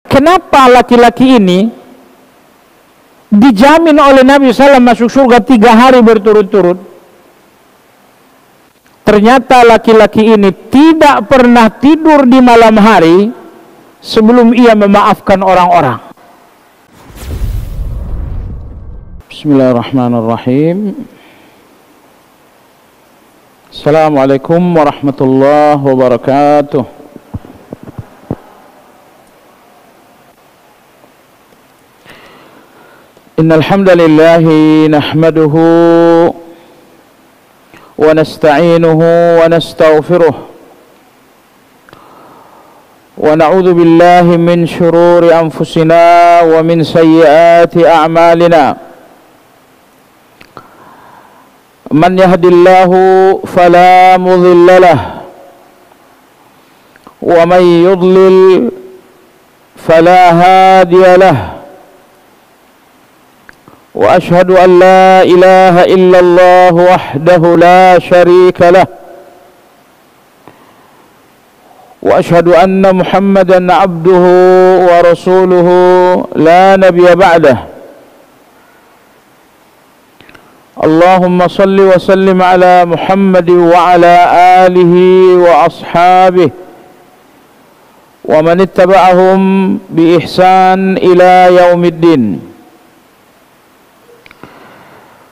kenapa laki-laki ini dijamin oleh Nabi SAW masuk surga 3 hari berturut-turut? Ternyata laki-laki ini tidak pernah tidur di malam hari sebelum ia memaafkan orang-orang. Bismillahirrahmanirrahim. Assalamualaikum warahmatullahi wabarakatuh. Innal hamdalillah nahmaduhu wa nasta'inuhu wa nastaghfiruh wa na'udzu billahi min shururi anfusina wa min sayyiati a'malina. Man yahdihillahu fala mudilla lahu wa man yudlil fala hadiya lahu. وأشهد أن لا إله إلا الله وحده لا شريك له وأشهد أن محمدا عبده ورسوله لا نبي بعده. اللهم صل وسلم على محمد وعلى آله وأصحابه ومن اتبعهم بإحسان إلى يوم الدين.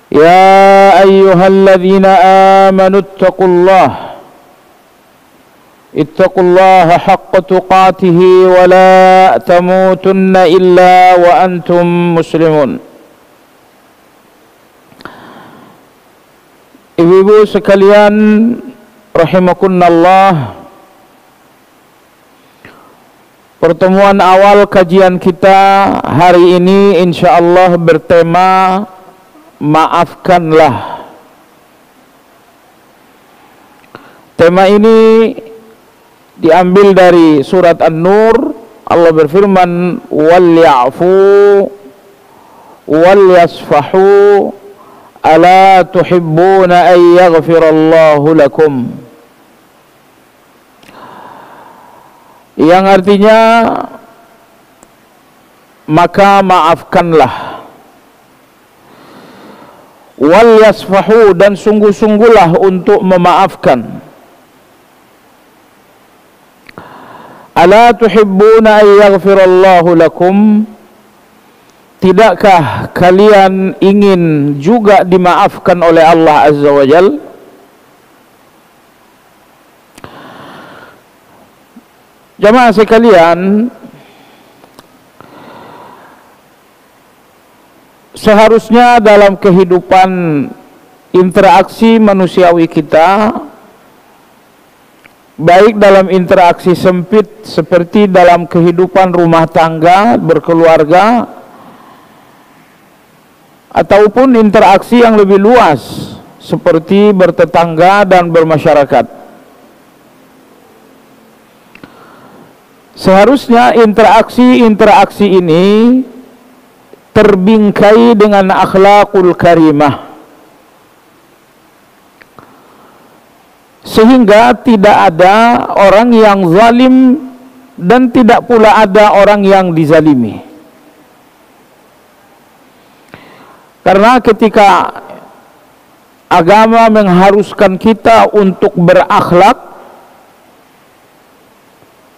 يا أيها الذين آمنوا اتقوا الله حق تقاته ولا تموتن إلا وأنتم مسلمون. Ibu-ibu sekalian rahimakumullah, pertemuan awal kajian kita hari ini insyaallah bertema maafkanlah. Tema ini diambil dari surat An-Nur. Allah berfirman, wal ya'fu wal yasfahu ala tuhibbuna an yaghfirallahu lakum, yang artinya maka maafkanlah, wal yasfahu, dan sungguh-sungguhlah untuk memaafkan. Ala tuhibbuna an yaghfirallahu lakum, tidakkah kalian ingin juga dimaafkan oleh Allah Azza wa Jal? Jamaah sekalian, seharusnya dalam kehidupan interaksi manusiawi kita, baik dalam interaksi sempit seperti dalam kehidupan rumah tangga, berkeluarga, ataupun interaksi yang lebih luas seperti bertetangga dan bermasyarakat, seharusnya interaksi ini terbingkai dengan akhlakul karimah, sehingga tidak ada orang yang zalim dan tidak pula ada orang yang dizalimi. Karena ketika agama mengharuskan kita untuk berakhlak,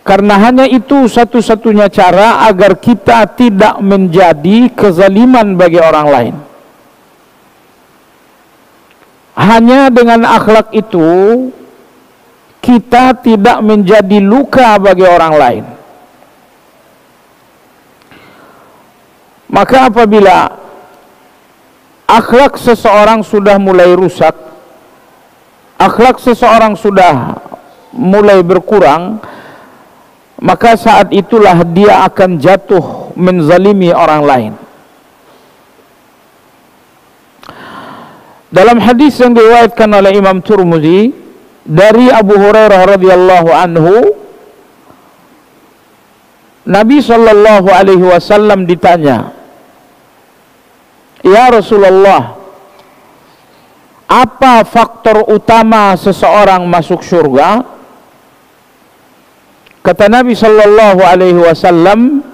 karena hanya itu satu-satunya cara agar kita tidak menjadi kezaliman bagi orang lain. Hanya dengan akhlak itu kita tidak menjadi luka bagi orang lain. Maka apabila akhlak seseorang sudah mulai rusak, akhlak seseorang sudah mulai berkurang, maka saat itulah dia akan jatuh menzalimi orang lain. Dalam hadis yang diriwayatkan oleh Imam Tirmidzi dari Abu Hurairah radhiyallahu anhu, Nabi sallallahu alaihi wasallam ditanya, "Ya Rasulullah, apa faktor utama seseorang masuk surga?" Kata Nabi sallallahu alaihi wasallam,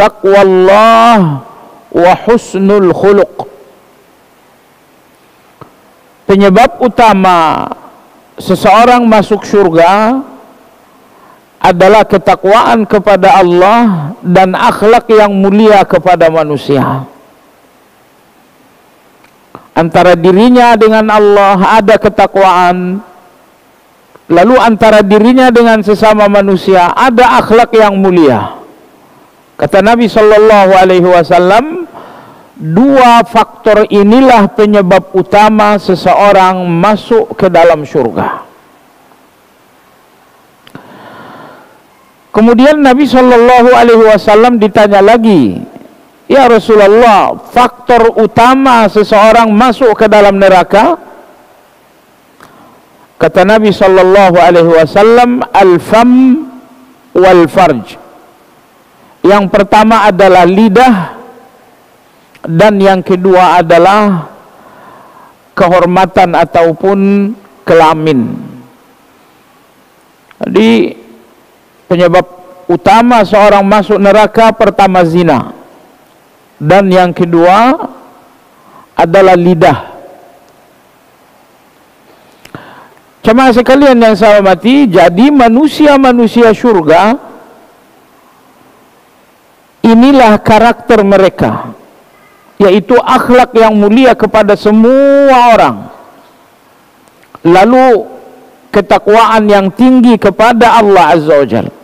taqwallah wa husnul khuluq. Penyebab utama seseorang masuk surga adalah ketakwaan kepada Allah dan akhlak yang mulia kepada manusia. Antara dirinya dengan Allah ada ketakwaan, lalu antara dirinya dengan sesama manusia ada akhlak yang mulia. Kata Nabi sallallahu alaihi wasallam, dua faktor inilah penyebab utama seseorang masuk ke dalam surga. Kemudian Nabi sallallahu alaihi wasallam ditanya lagi, "Ya Rasulullah, faktor utama seseorang masuk ke dalam neraka?" Kata Nabi sallallahu alaihi wasallam, "Al-fam wal farj." Yang pertama adalah lidah, dan yang kedua adalah kehormatan ataupun kelamin. Jadi penyebab utama seorang masuk neraka pertama zina, dan yang kedua adalah lidah. Jemaah sekalian yang saya hormati, jadi manusia-manusia surga inilah karakter mereka, yaitu akhlak yang mulia kepada semua orang, lalu ketakwaan yang tinggi kepada Allah Azza wa Jalla.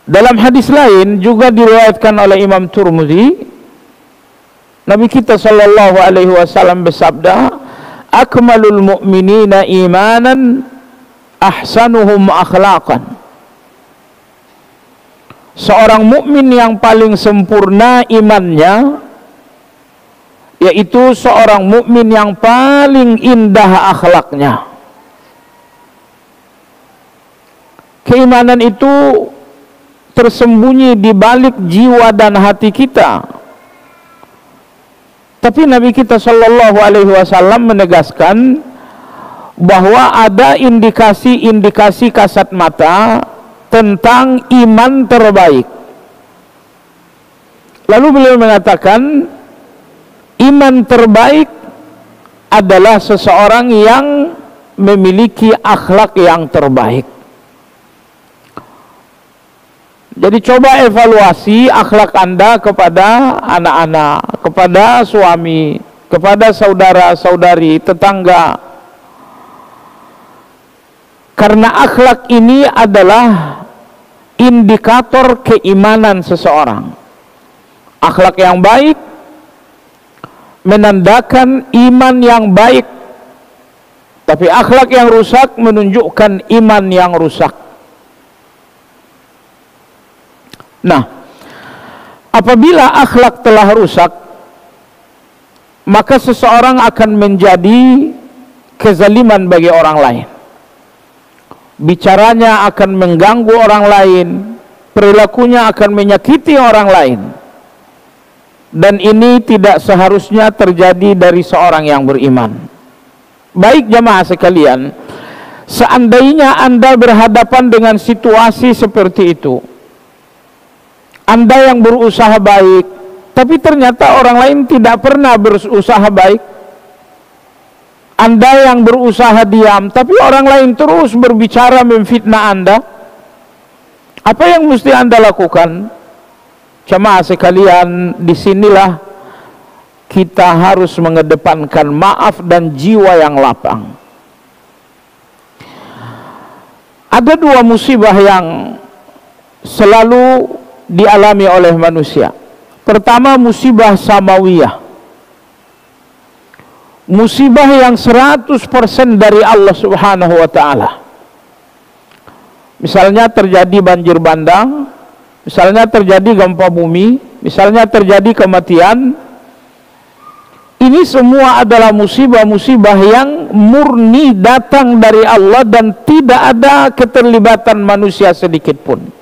Dalam hadis lain juga diriwayatkan oleh Imam Tirmidzi, Nabi kita sallallahu alaihi wasallam bersabda, "Akmalul mu'minina imanan ahsanuhum akhlaqan." Seorang mukmin yang paling sempurna imannya, yaitu seorang mukmin yang paling indah akhlaknya. Keimanan itu tersembunyi di balik jiwa dan hati kita. Tapi Nabi kita sallallahu alaihi wasallam menegaskan bahwa ada indikasi-indikasi kasat mata tentang iman terbaik. Lalu beliau mengatakan, iman terbaik adalah seseorang yang memiliki akhlak yang terbaik. Jadi coba evaluasi akhlak Anda kepada anak-anak, kepada suami, kepada saudara-saudari, tetangga. Karena akhlak ini adalah indikator keimanan seseorang. Akhlak yang baik menandakan iman yang baik, tapi akhlak yang rusak menunjukkan iman yang rusak. Nah, apabila akhlak telah rusak, maka seseorang akan menjadi kezaliman bagi orang lain. Bicaranya akan mengganggu orang lain, perilakunya akan menyakiti orang lain. Dan ini tidak seharusnya terjadi dari seorang yang beriman. Baik jamaah sekalian, seandainya Anda berhadapan dengan situasi seperti itu, Anda yang berusaha baik, tapi ternyata orang lain tidak pernah berusaha baik. Anda yang berusaha diam, tapi orang lain terus berbicara memfitnah Anda. Apa yang mesti Anda lakukan? Jemaah sekalian, disinilah kita harus mengedepankan maaf dan jiwa yang lapang. Ada dua musibah yang selalu dialami oleh manusia. Pertama, musibah samawiyah, musibah yang 100% dari Allah Subhanahu wa ta'ala. Misalnya terjadi banjir bandang, misalnya terjadi gempa bumi, misalnya terjadi kematian. Ini semua adalah musibah-musibah yang murni datang dari Allah dan tidak ada keterlibatan manusia sedikit pun.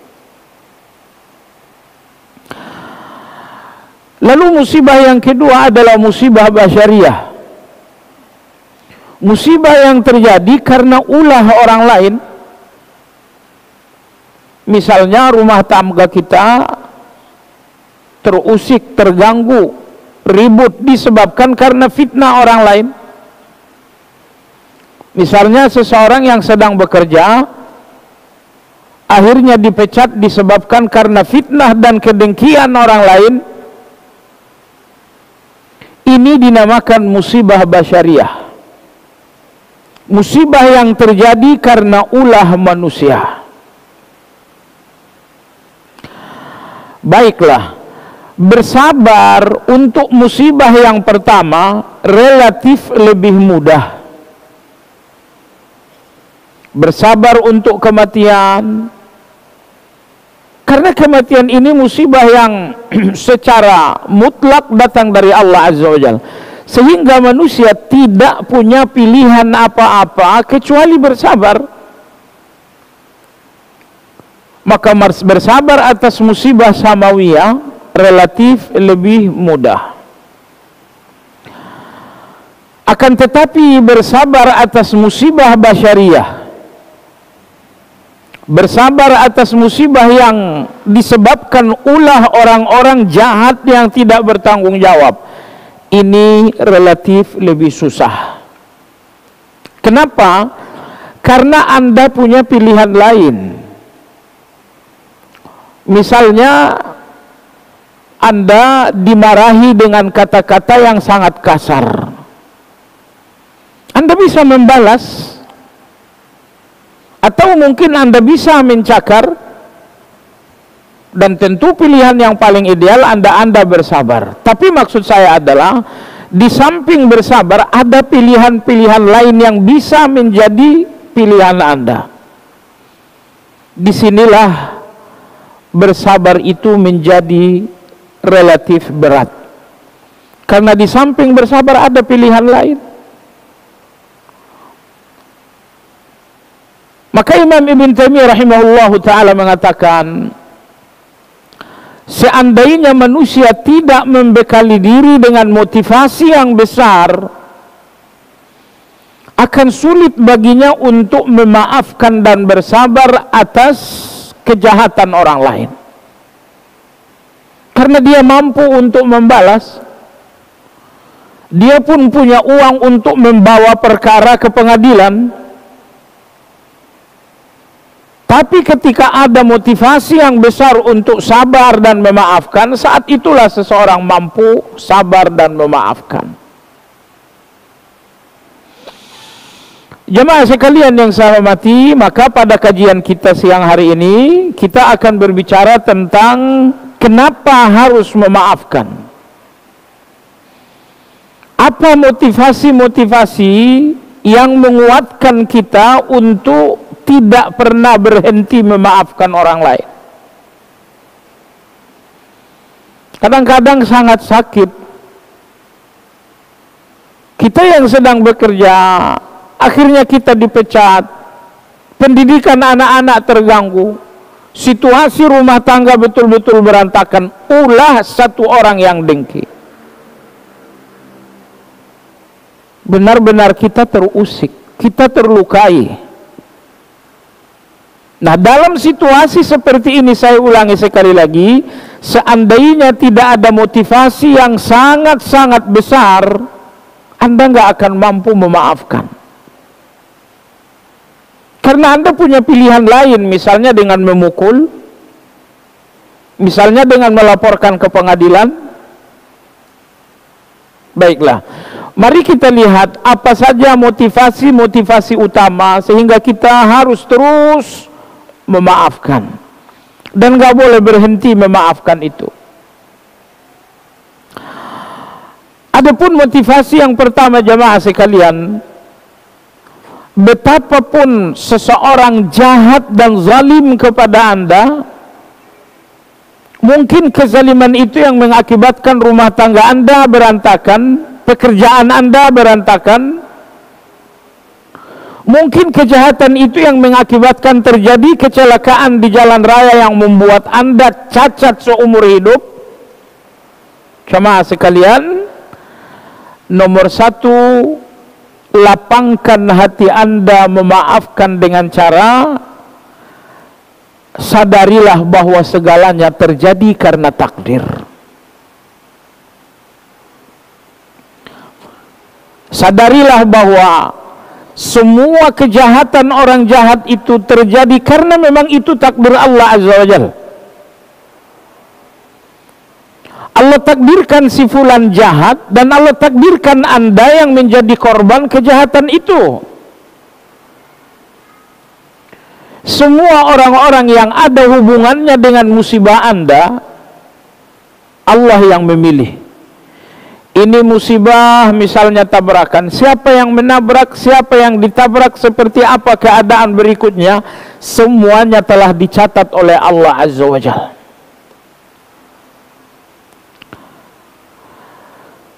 Lalu musibah yang kedua adalah musibah basyariyah. Musibah yang terjadi karena ulah orang lain. Misalnya rumah tangga kita terusik, terganggu, ribut disebabkan karena fitnah orang lain. Misalnya seseorang yang sedang bekerja akhirnya dipecat disebabkan karena fitnah dan kedengkian orang lain. Ini dinamakan musibah basyariah, musibah yang terjadi karena ulah manusia. Baiklah, bersabar untuk musibah yang pertama relatif lebih mudah. Bersabar untuk kematian, karena kematian ini musibah yang secara mutlak datang dari Allah Azza wa Jalla, sehingga manusia tidak punya pilihan apa-apa kecuali bersabar. Maka bersabar atas musibah samawiyah relatif lebih mudah. Akan tetapi bersabar atas musibah basyariah, bersabar atas musibah yang disebabkan ulah orang-orang jahat yang tidak bertanggung jawab, ini relatif lebih susah. Kenapa? Karena Anda punya pilihan lain. Misalnya Anda dimarahi dengan kata-kata yang sangat kasar, Anda bisa membalas, atau mungkin Anda bisa mencakar, dan tentu pilihan yang paling ideal Anda bersabar. Tapi maksud saya adalah di samping bersabar ada pilihan-pilihan lain yang bisa menjadi pilihan Anda. Disinilah bersabar itu menjadi relatif berat, karena di samping bersabar ada pilihan lain. Maka Imam Ibn Taimiyah rahimahullah ta'ala mengatakan, seandainya manusia tidak membekali diri dengan motivasi yang besar, akan sulit baginya untuk memaafkan dan bersabar atas kejahatan orang lain. Karena dia mampu untuk membalas, dia pun punya uang untuk membawa perkara ke pengadilan. Tapi ketika ada motivasi yang besar untuk sabar dan memaafkan, saat itulah seseorang mampu sabar dan memaafkan. Jemaah sekalian yang saya hormati, maka pada kajian kita siang hari ini kita akan berbicara tentang kenapa harus memaafkan. Apa motivasi-motivasi yang menguatkan kita untuk tidak pernah berhenti memaafkan orang lain? Kadang-kadang sangat sakit. Kita yang sedang bekerja, akhirnya kita dipecat, pendidikan anak-anak terganggu, situasi rumah tangga betul-betul berantakan, ulah satu orang yang dengki. Benar-benar kita terusik, kita terlukai. Nah, dalam situasi seperti ini, saya ulangi sekali lagi, seandainya tidak ada motivasi yang sangat-sangat besar, Anda nggak akan mampu memaafkan. Karena Anda punya pilihan lain, misalnya dengan memukul, misalnya dengan melaporkan ke pengadilan. Baiklah, mari kita lihat apa saja motivasi-motivasi utama sehingga kita harus terus memaafkan dan gak boleh berhenti memaafkan itu. Adapun motivasi yang pertama, jamaah sekalian, betapapun seseorang jahat dan zalim kepada Anda, mungkin kezaliman itu yang mengakibatkan rumah tangga Anda berantakan, pekerjaan Anda berantakan. Mungkin kejahatan itu yang mengakibatkan terjadi kecelakaan di jalan raya yang membuat Anda cacat seumur hidup. Jemaah sekalian, nomor satu, lapangkan hati Anda memaafkan dengan cara sadarilah bahwa segalanya terjadi karena takdir. Sadarilah bahwa semua kejahatan orang jahat itu terjadi karena memang itu takdir Allah Azza wa Jalla. Allah takdirkan si fulan jahat, dan Allah takdirkan Anda yang menjadi korban kejahatan itu. Semua orang-orang yang ada hubungannya dengan musibah Anda, Allah yang memilih. Ini musibah, misalnya tabrakan, siapa yang menabrak, siapa yang ditabrak, seperti apa keadaan berikutnya, semuanya telah dicatat oleh Allah Azza wa Jalla.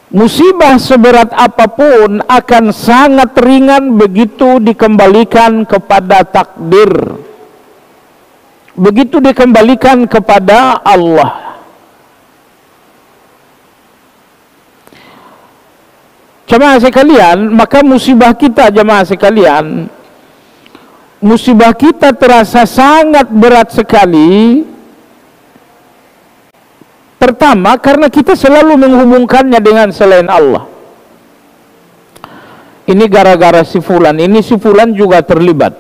Musibah seberat apapun akan sangat ringan begitu dikembalikan kepada takdir, begitu dikembalikan kepada Allah. Jemaah sekalian, maka musibah kita, jemaah sekalian, musibah kita terasa sangat berat sekali. Pertama, karena kita selalu menghubungkannya dengan selain Allah. Ini gara-gara si fulan, ini si fulan juga terlibat.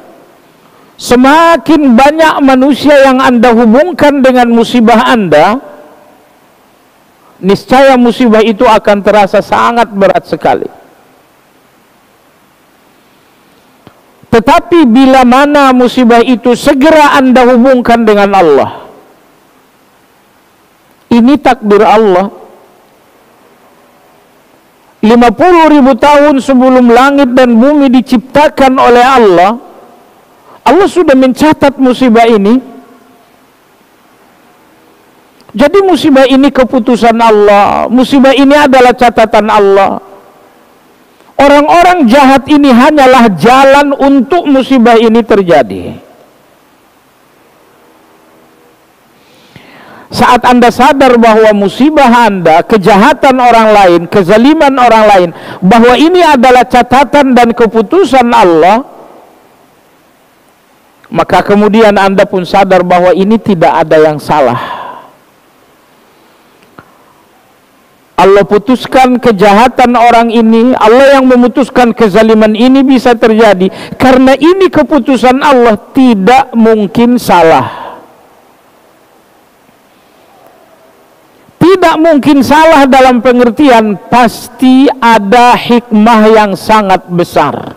Semakin banyak manusia yang Anda hubungkan dengan musibah Anda, niscaya musibah itu akan terasa sangat berat sekali. Tetapi bila mana musibah itu segera Anda hubungkan dengan Allah, ini takdir Allah. 50.000 tahun sebelum langit dan bumi diciptakan oleh Allah, Allah sudah mencatat musibah ini. Jadi musibah ini keputusan Allah, musibah ini adalah catatan Allah. Orang-orang jahat ini hanyalah jalan untuk musibah ini terjadi. Saat Anda sadar bahwa musibah Anda, kejahatan orang lain, kezaliman orang lain, bahwa ini adalah catatan dan keputusan Allah, maka kemudian Anda pun sadar bahwa ini tidak ada yang salah. Allah putuskan kejahatan orang ini, Allah yang memutuskan kezaliman ini bisa terjadi karena ini keputusan Allah, tidak mungkin salah. Tidak mungkin salah dalam pengertian pasti ada hikmah yang sangat besar.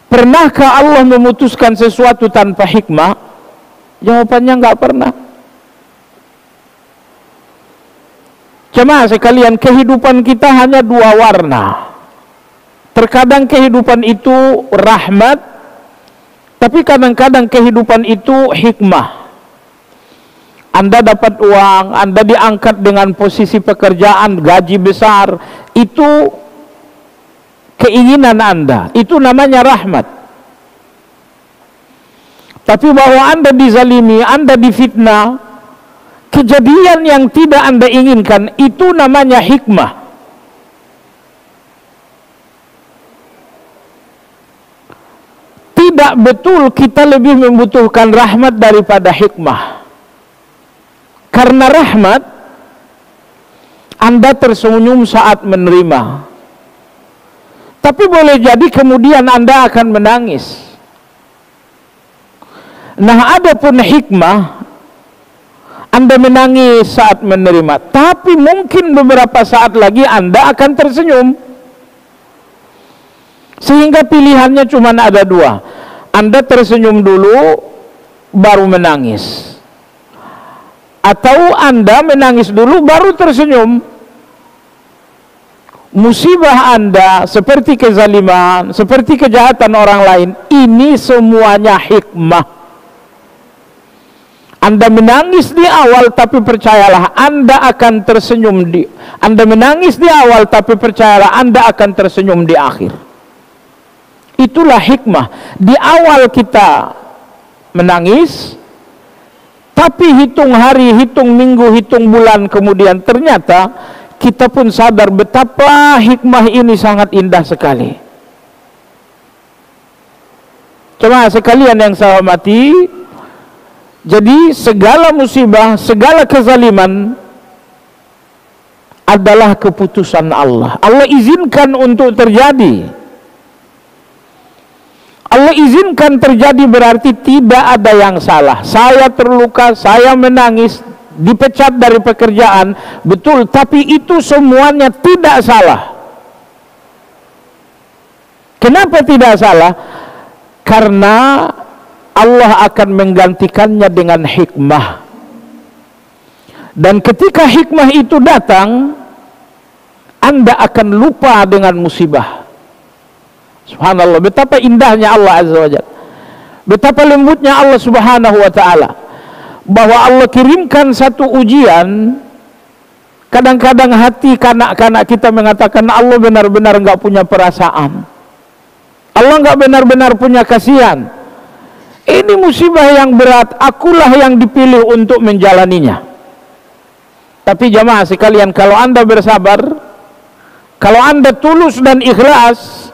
Pernahkah Allah memutuskan sesuatu tanpa hikmah? Jawabannya nggak pernah. Jemaah sekalian, kehidupan kita hanya dua warna. Terkadang kehidupan itu rahmat, tapi kadang-kadang kehidupan itu hikmah. Anda dapat uang, Anda diangkat dengan posisi pekerjaan, gaji besar, itu keinginan Anda, itu namanya rahmat. Tapi bahwa Anda dizalimi, Anda difitnah, kejadian yang tidak Anda inginkan, itu namanya hikmah. Tidak betul kita lebih membutuhkan rahmat daripada hikmah. Karena rahmat, Anda tersenyum saat menerima. Tapi boleh jadi kemudian Anda akan menangis. Nah, adapun hikmah, Anda menangis saat menerima, tapi mungkin beberapa saat lagi Anda akan tersenyum. Sehingga pilihannya cuma ada dua. Anda tersenyum dulu, baru menangis. Atau Anda menangis dulu baru tersenyum. Musibah Anda seperti kezaliman, seperti kejahatan orang lain, ini semuanya hikmah. Anda menangis di awal, tapi percayalah Anda akan tersenyum Anda menangis di awal, tapi percayalah Anda akan tersenyum di akhir. Itulah hikmah. Di awal kita menangis, tapi hitung hari, hitung minggu, hitung bulan kemudian ternyata kita pun sadar betapa hikmah ini sangat indah sekali. Jemaah sekalian yang saya hormati, jadi segala musibah, segala kezaliman adalah keputusan Allah. Allah izinkan untuk terjadi. Allah izinkan terjadi berarti tidak ada yang salah. Saya terluka, saya menangis, dipecat dari pekerjaan, betul, tapi itu semuanya tidak salah. Kenapa tidak salah? Karena Allah akan menggantikannya dengan hikmah. Dan ketika hikmah itu datang, Anda akan lupa dengan musibah. Subhanallah, betapa indahnya Allah Azza wa Jalla, betapa lembutnya Allah Subhanahu wa ta'ala, bahwa Allah kirimkan satu ujian. Kadang-kadang hati kanak-kanak kita mengatakan Allah benar-benar enggak punya perasaan, Allah enggak benar-benar punya kasihan. Ini musibah yang berat, akulah yang dipilih untuk menjalaninya. Tapi jamaah sekalian, kalau Anda bersabar, kalau Anda tulus dan ikhlas,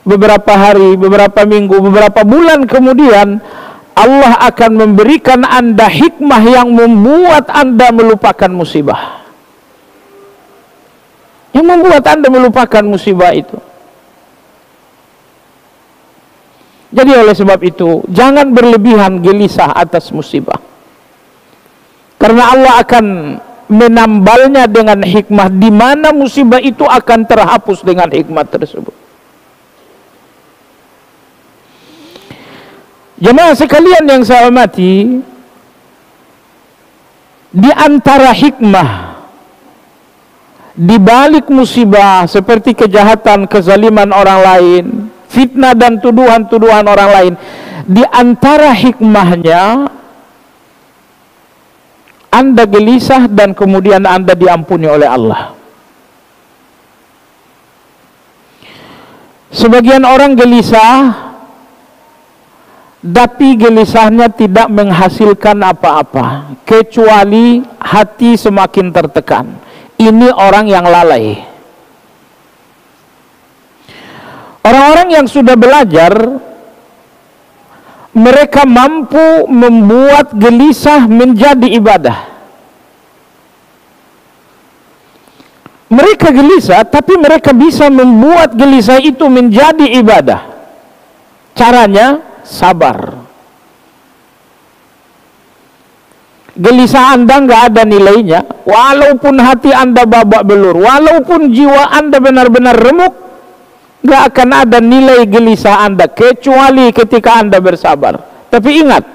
beberapa hari, beberapa minggu, beberapa bulan kemudian, Allah akan memberikan Anda hikmah yang membuat Anda melupakan musibah, yang membuat Anda melupakan musibah itu. Jadi oleh sebab itu, jangan berlebihan gelisah atas musibah, karena Allah akan menambalnya dengan hikmah, di mana musibah itu akan terhapus dengan hikmah tersebut. Jemaah sekalian yang saya hormati, di antara hikmah di balik musibah seperti kejahatan, kezaliman orang lain, fitnah dan tuduhan-tuduhan orang lain, di antara hikmahnya Anda gelisah dan kemudian Anda diampuni oleh Allah. Sebagian orang gelisah, tapi gelisahnya tidak menghasilkan apa-apa, kecuali hati semakin tertekan. Ini orang yang lalai. Orang-orang yang sudah belajar, mereka mampu membuat gelisah menjadi ibadah. Mereka gelisah, tapi mereka bisa membuat gelisah itu menjadi ibadah. Caranya sabar. Gelisah Anda nggak ada nilainya, walaupun hati Anda babak belur, walaupun jiwa Anda benar-benar remuk, nggak akan ada nilai gelisah Anda kecuali ketika Anda bersabar. Tapi ingat,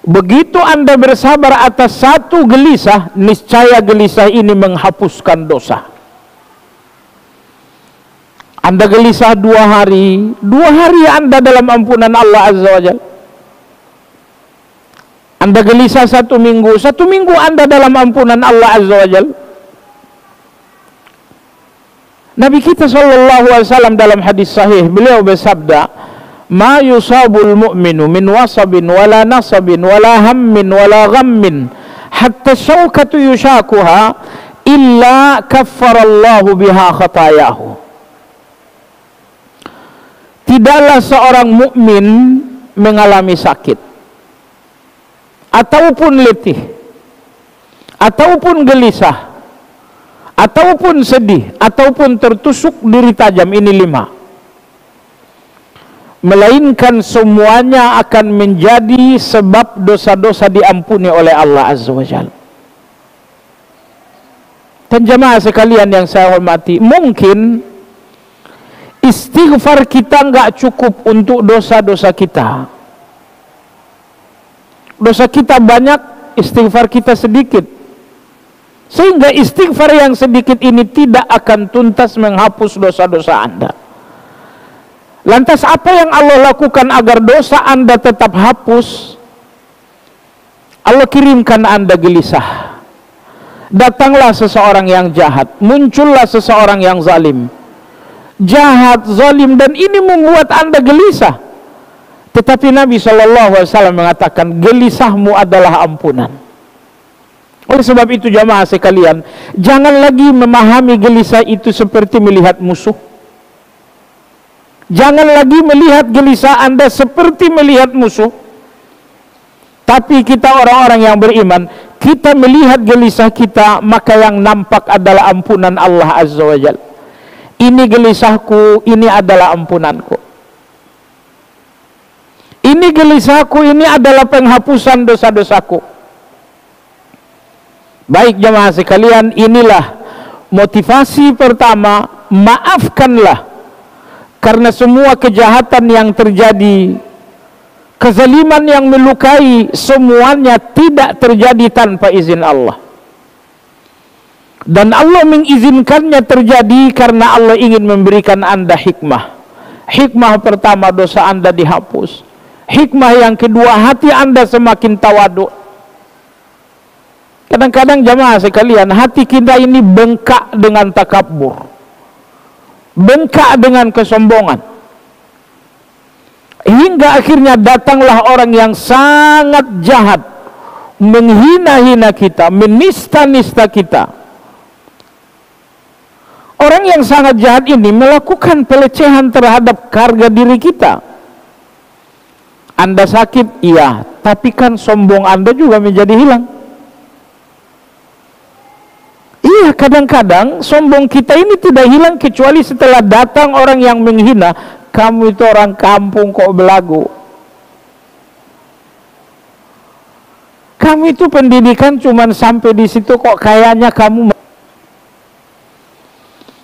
begitu Anda bersabar atas satu gelisah, niscaya gelisah ini menghapuskan dosa. Anda gelisah 2 hari, 2 hari Anda dalam ampunan Allah Azza wa Jalla. Anda gelisah 1 minggu, 1 minggu Anda dalam ampunan Allah Azza wa Jalla. Nabi kita SAW dalam hadis sahih, beliau bersabda, "Ma yusabul mu'minu min wasabin wala nasabin wala hammin wala ghammin hatta syaukatu yushakuha illa kaffarallahu biha khatayahu." Tidaklah seorang mukmin mengalami sakit, ataupun letih, ataupun gelisah, ataupun sedih, ataupun tertusuk duri tajam, ini 5, melainkan semuanya akan menjadi sebab dosa-dosa diampuni oleh Allah Azza wa Jalla. Dan jemaah sekalian yang saya hormati, mungkin istighfar kita nggak cukup untuk dosa-dosa kita. Dosa kita banyak, istighfar kita sedikit, sehingga istighfar yang sedikit ini tidak akan tuntas menghapus dosa-dosa Anda. Lantas apa yang Allah lakukan agar dosa Anda tetap hapus? Allah kirimkan Anda gelisah. Datanglah seseorang yang jahat, muncullah seseorang yang zalim, jahat, zalim, dan ini membuat Anda gelisah. Tetapi Nabi SAW mengatakan, gelisahmu adalah ampunan. Oleh sebab itu jamaah sekalian, jangan lagi memahami gelisah itu seperti melihat musuh. Jangan lagi melihat gelisah Anda seperti melihat musuh. Tapi kita orang-orang yang beriman, kita melihat gelisah kita, maka yang nampak adalah ampunan Allah Azza wa Jalla. Ini gelisahku, ini adalah ampunanku. Ini gelisahku, ini adalah penghapusan dosa-dosaku. Baik jemaah sekalian, inilah motivasi pertama, maafkanlah. Karena semua kejahatan yang terjadi, kezaliman yang melukai, semuanya tidak terjadi tanpa izin Allah. Dan Allah mengizinkannya terjadi karena Allah ingin memberikan Anda hikmah. Hikmah pertama, dosa Anda dihapus. Hikmah yang kedua, hati Anda semakin tawaduk. Kadang-kadang jamaah sekalian, hati kita ini bengkak dengan takabur, bengkak dengan kesombongan, hingga akhirnya datanglah orang yang sangat jahat, menghina-hina kita, menista-nista kita. Orang yang sangat jahat ini melakukan pelecehan terhadap harga diri kita. Anda sakit, iya, tapi kan sombong Anda juga menjadi hilang. Iya, kadang-kadang sombong kita ini tidak hilang kecuali setelah datang orang yang menghina. Kamu itu orang kampung kok belagu. Kamu itu pendidikan cuma sampai di situ kok kayaknya kamu.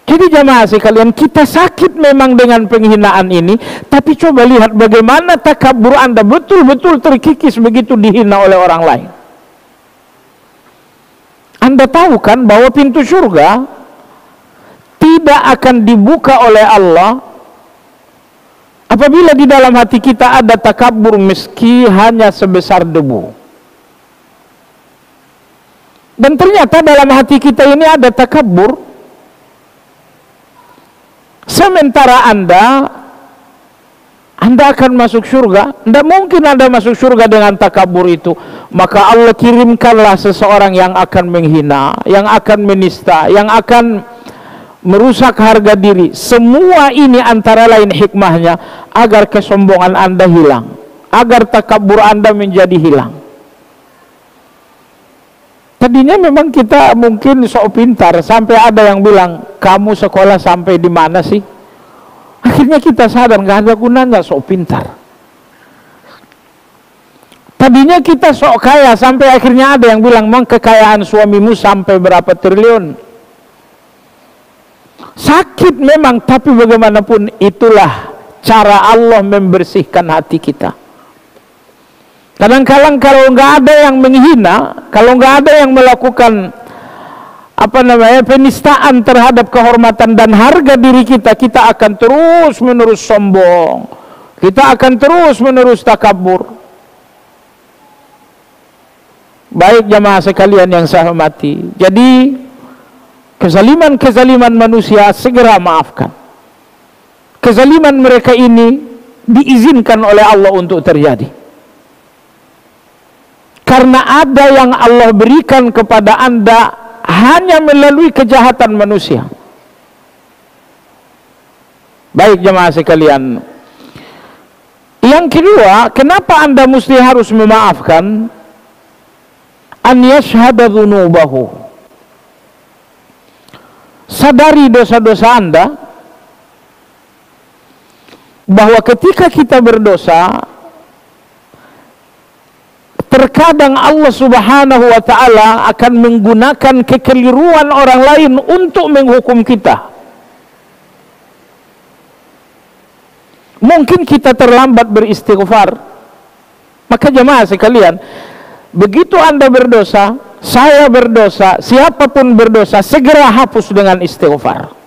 Jadi jamaah sekalian, kita sakit memang dengan penghinaan ini, tapi coba lihat bagaimana takabur Anda betul-betul terkikis begitu dihina oleh orang lain. Anda tahu kan bahwa pintu surga tidak akan dibuka oleh Allah apabila di dalam hati kita ada takabur meski hanya sebesar debu. Dan ternyata dalam hati kita ini ada takabur. Sementara Anda akan masuk surga. Tidak mungkin Anda masuk surga dengan takabur itu. Maka Allah kirimkanlah seseorang yang akan menghina, yang akan menista, yang akan merusak harga diri. Semua ini antara lain hikmahnya agar kesombongan Anda hilang, agar takabur Anda menjadi hilang. Tadinya memang kita mungkin sok pintar, sampai ada yang bilang, kamu sekolah sampai di mana sih? Akhirnya kita sadar, nggak ada gunanya sok pintar. Tadinya kita sok kaya, sampai akhirnya ada yang bilang, memang kekayaan suamimu sampai berapa triliun? Sakit memang, tapi bagaimanapun itulah cara Allah membersihkan hati kita. Kadang-kadang kalau nggak ada yang menghina, kalau nggak ada yang melakukan penistaan terhadap kehormatan dan harga diri kita, kita akan terus menerus sombong, kita akan terus menerus takabur. Baik jamaah sekalian yang saya hormati, jadi kezaliman-kezaliman manusia segera maafkan. Kezaliman mereka ini diizinkan oleh Allah untuk terjadi. Karena ada yang Allah berikan kepada Anda hanya melalui kejahatan manusia. Baik jemaah sekalian, yang kedua, kenapa Anda mesti harus memaafkan? An yashhada dzunubahu. Sadari dosa-dosa Anda, bahwa ketika kita berdosa, terkadang Allah Subhanahu wa ta'ala akan menggunakan kekeliruan orang lain untuk menghukum kita. Mungkin kita terlambat beristighfar. Maka jemaah sekalian, begitu Anda berdosa, saya berdosa, siapapun berdosa, segera hapus dengan istighfar.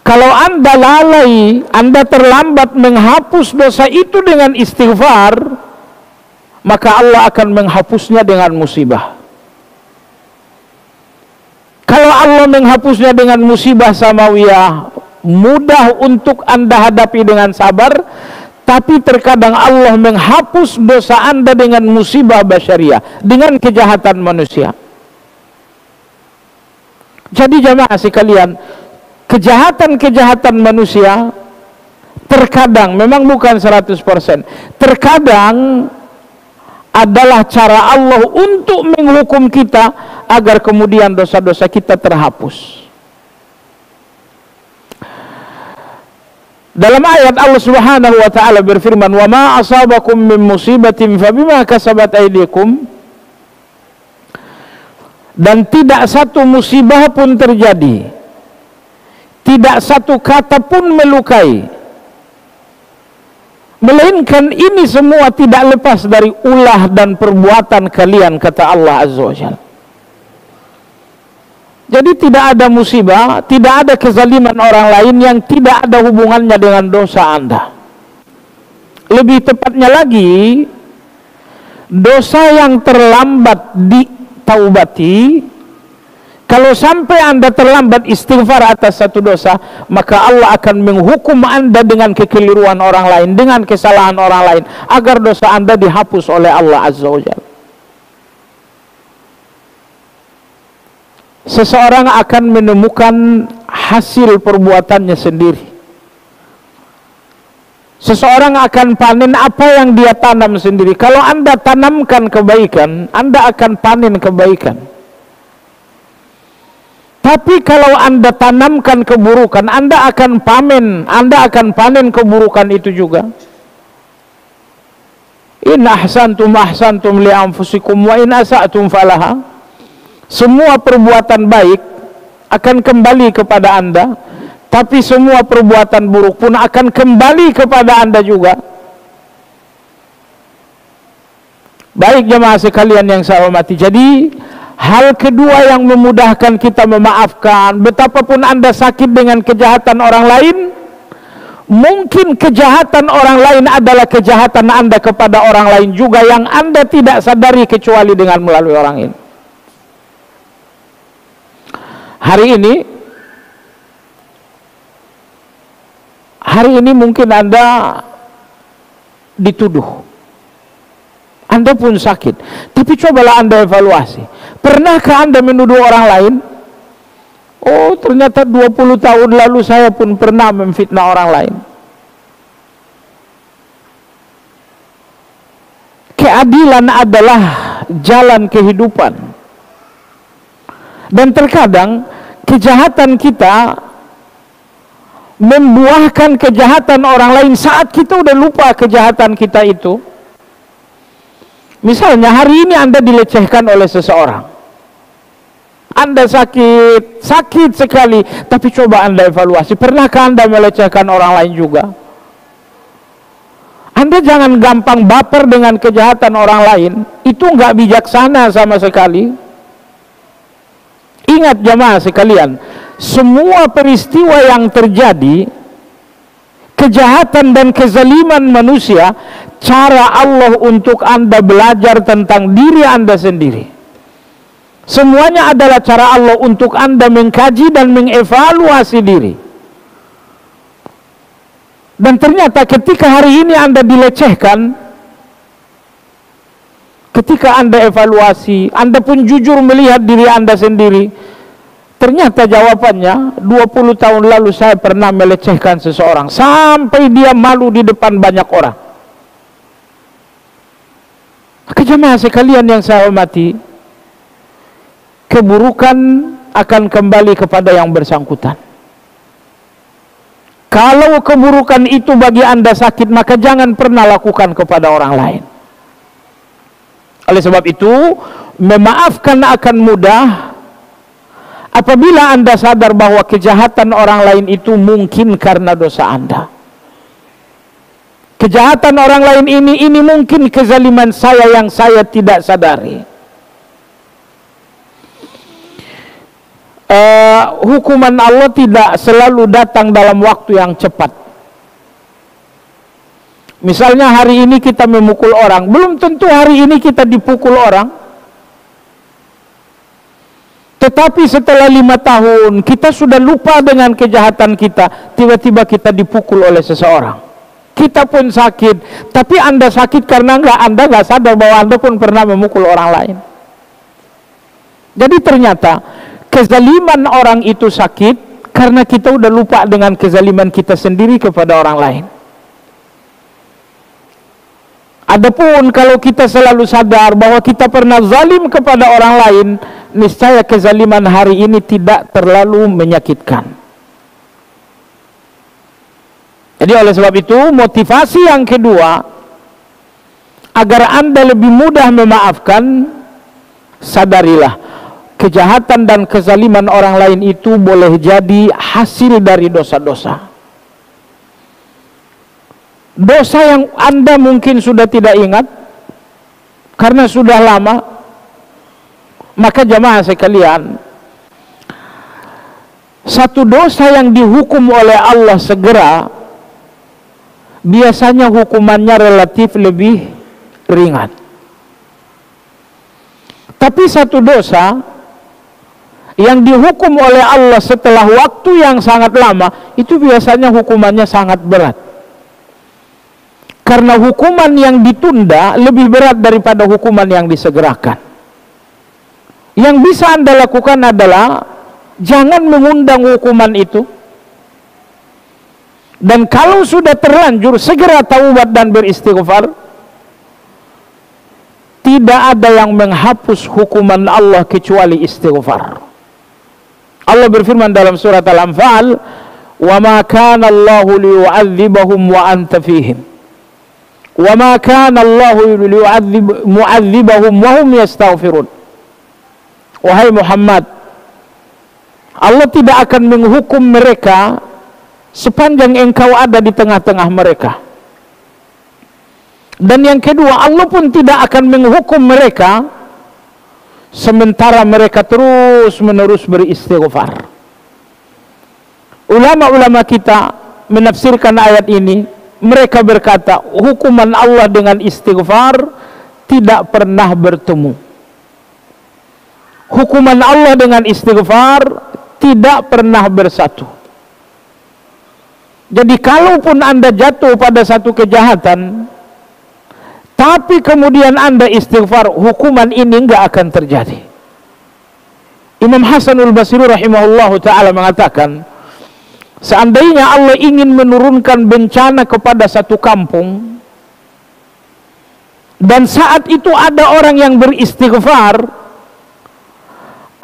Kalau Anda lalai, Anda terlambat menghapus dosa itu dengan istighfar, maka Allah akan menghapusnya dengan musibah. Kalau Allah menghapusnya dengan musibah samawiyah, mudah untuk Anda hadapi dengan sabar. Tapi terkadang Allah menghapus dosa Anda dengan musibah basyariah, dengan kejahatan manusia. Jadi jamaah sekalian, kejahatan-kejahatan manusia terkadang, memang bukan 100%, terkadang adalah cara Allah untuk menghukum kita agar kemudian dosa-dosa kita terhapus. Dalam ayat Allah Subhanahu wa taala berfirman, "Wa ma asabakum min musibatin fabima kasabat aydikum." Dan tidak satu musibah pun terjadi, tidak satu kata pun melukai, melainkan ini semua tidak lepas dari ulah dan perbuatan kalian, kata Allah Azza wa Jalla. Jadi tidak ada musibah, tidak ada kezaliman orang lain yang tidak ada hubungannya dengan dosa Anda. Lebih tepatnya lagi, dosa yang terlambat ditaubati, kalau sampai Anda terlambat istighfar atas satu dosa, maka Allah akan menghukum Anda dengan kekeliruan orang lain, dengan kesalahan orang lain, agar dosa Anda dihapus oleh Allah Azza wa Jalla. Seseorang akan menemukan hasil perbuatannya sendiri. Seseorang akan panen apa yang dia tanam sendiri. Kalau Anda tanamkan kebaikan, Anda akan panen kebaikan. Tapi kalau Anda tanamkan keburukan, Anda akan panen keburukan itu juga. In ahsantum ahsantum li anfusikum wa in asa'tum falaha. Semua perbuatan baik akan kembali kepada Anda, tapi semua perbuatan buruk pun akan kembali kepada Anda juga. Baik jemaah sekalian yang saya hormati, jadi hal kedua yang memudahkan kita memaafkan, betapapun Anda sakit dengan kejahatan orang lain, mungkin kejahatan orang lain adalah kejahatan Anda kepada orang lain juga yang Anda tidak sadari kecuali dengan melalui orang ini. Hari ini mungkin Anda dituduh, Anda pun sakit, tapi cobalah Anda evaluasi. Pernahkah Anda menuduh orang lain? Oh, ternyata 20 tahun lalu saya pun pernah memfitnah orang lain. Keadilan adalah jalan kehidupan. Dan terkadang kejahatan kita membuahkan kejahatan orang lain saat kita udah lupa kejahatan kita itu. Misalnya hari ini Anda dilecehkan oleh seseorang, Anda sakit sekali, tapi coba Anda evaluasi, pernahkah Anda melecehkan orang lain juga? Anda jangan gampang baper dengan kejahatan orang lain, itu nggak bijaksana sama sekali. Ingat jemaah sekalian, semua peristiwa yang terjadi, kejahatan dan kezaliman manusia, cara Allah untuk Anda belajar tentang diri Anda sendiri. Semuanya adalah cara Allah untuk Anda mengkaji dan mengevaluasi diri. Dan ternyata ketika hari ini Anda dilecehkan, ketika Anda evaluasi, Anda pun jujur melihat diri Anda sendiri, ternyata jawabannya 20 tahun lalu saya pernah melecehkan seseorang sampai dia malu di depan banyak orang. Jemaah sekalian yang saya hormati, keburukan akan kembali kepada yang bersangkutan. Kalau keburukan itu bagi Anda sakit, maka jangan pernah lakukan kepada orang lain. Oleh sebab itu, memaafkan akan mudah apabila Anda sadar bahwa kejahatan orang lain itu mungkin karena dosa Anda. Kejahatan orang lain ini mungkin kezaliman saya yang saya tidak sadari. Hukuman Allah tidak selalu datang dalam waktu yang cepat. Misalnya hari ini kita memukul orang, belum tentu hari ini kita dipukul orang. Tetapi setelah 5 tahun, kita sudah lupa dengan kejahatan kita, tiba-tiba kita dipukul oleh seseorang. Kita pun sakit, tapi Anda sakit karena Anda nggak sadar bahwa Anda pun pernah memukul orang lain. Jadi ternyata kezaliman orang itu sakit Karena kita udah lupa dengan kezaliman kita sendiri kepada orang lain. Adapun kalau kita selalu sadar bahwa kita pernah zalim kepada orang lain, niscaya kezaliman hari ini tidak terlalu menyakitkan. Jadi oleh sebab itu, motivasi yang kedua agar Anda lebih mudah memaafkan, sadarilah kejahatan dan kezaliman orang lain itu boleh jadi hasil dari dosa-dosa. Dosa yang Anda mungkin sudah tidak ingat karena sudah lama. Maka jamaah sekalian, satu dosa yang dihukum oleh Allah segera, biasanya hukumannya relatif lebih ringan. Tapi satu dosa yang dihukum oleh Allah setelah waktu yang sangat lama, itu biasanya hukumannya sangat berat. Karena hukuman yang ditunda lebih berat daripada hukuman yang disegerakan. Yang bisa Anda lakukan adalah jangan mengundang hukuman itu. Dan kalau sudah terlanjur, segera taubat dan beristighfar. Tidak ada yang menghapus hukuman Allah kecuali istighfar. Allah berfirman dalam surat Al-Anfal, "Wa ma kana Allahu liyu'adzibahum wa anta fihim. Wa ma kana Allahu mu'adzibahum wa hum yastaghfirun." Wahai Muhammad, Allah tidak akan menghukum mereka sepanjang engkau ada di tengah-tengah mereka. Dan yang kedua, Allah pun tidak akan menghukum mereka sementara mereka terus-menerus beristighfar. Ulama-ulama kita menafsirkan ayat ini, mereka berkata, hukuman Allah dengan istighfar tidak pernah bertemu. Hukuman Allah dengan istighfar tidak pernah bersatu. Jadi kalaupun Anda jatuh pada satu kejahatan, tapi kemudian Anda istighfar, hukuman ini enggak akan terjadi. Imam Hasanul Basri rahimahullahu ta'ala mengatakan, seandainya Allah ingin menurunkan bencana kepada satu kampung, dan saat itu ada orang yang beristighfar,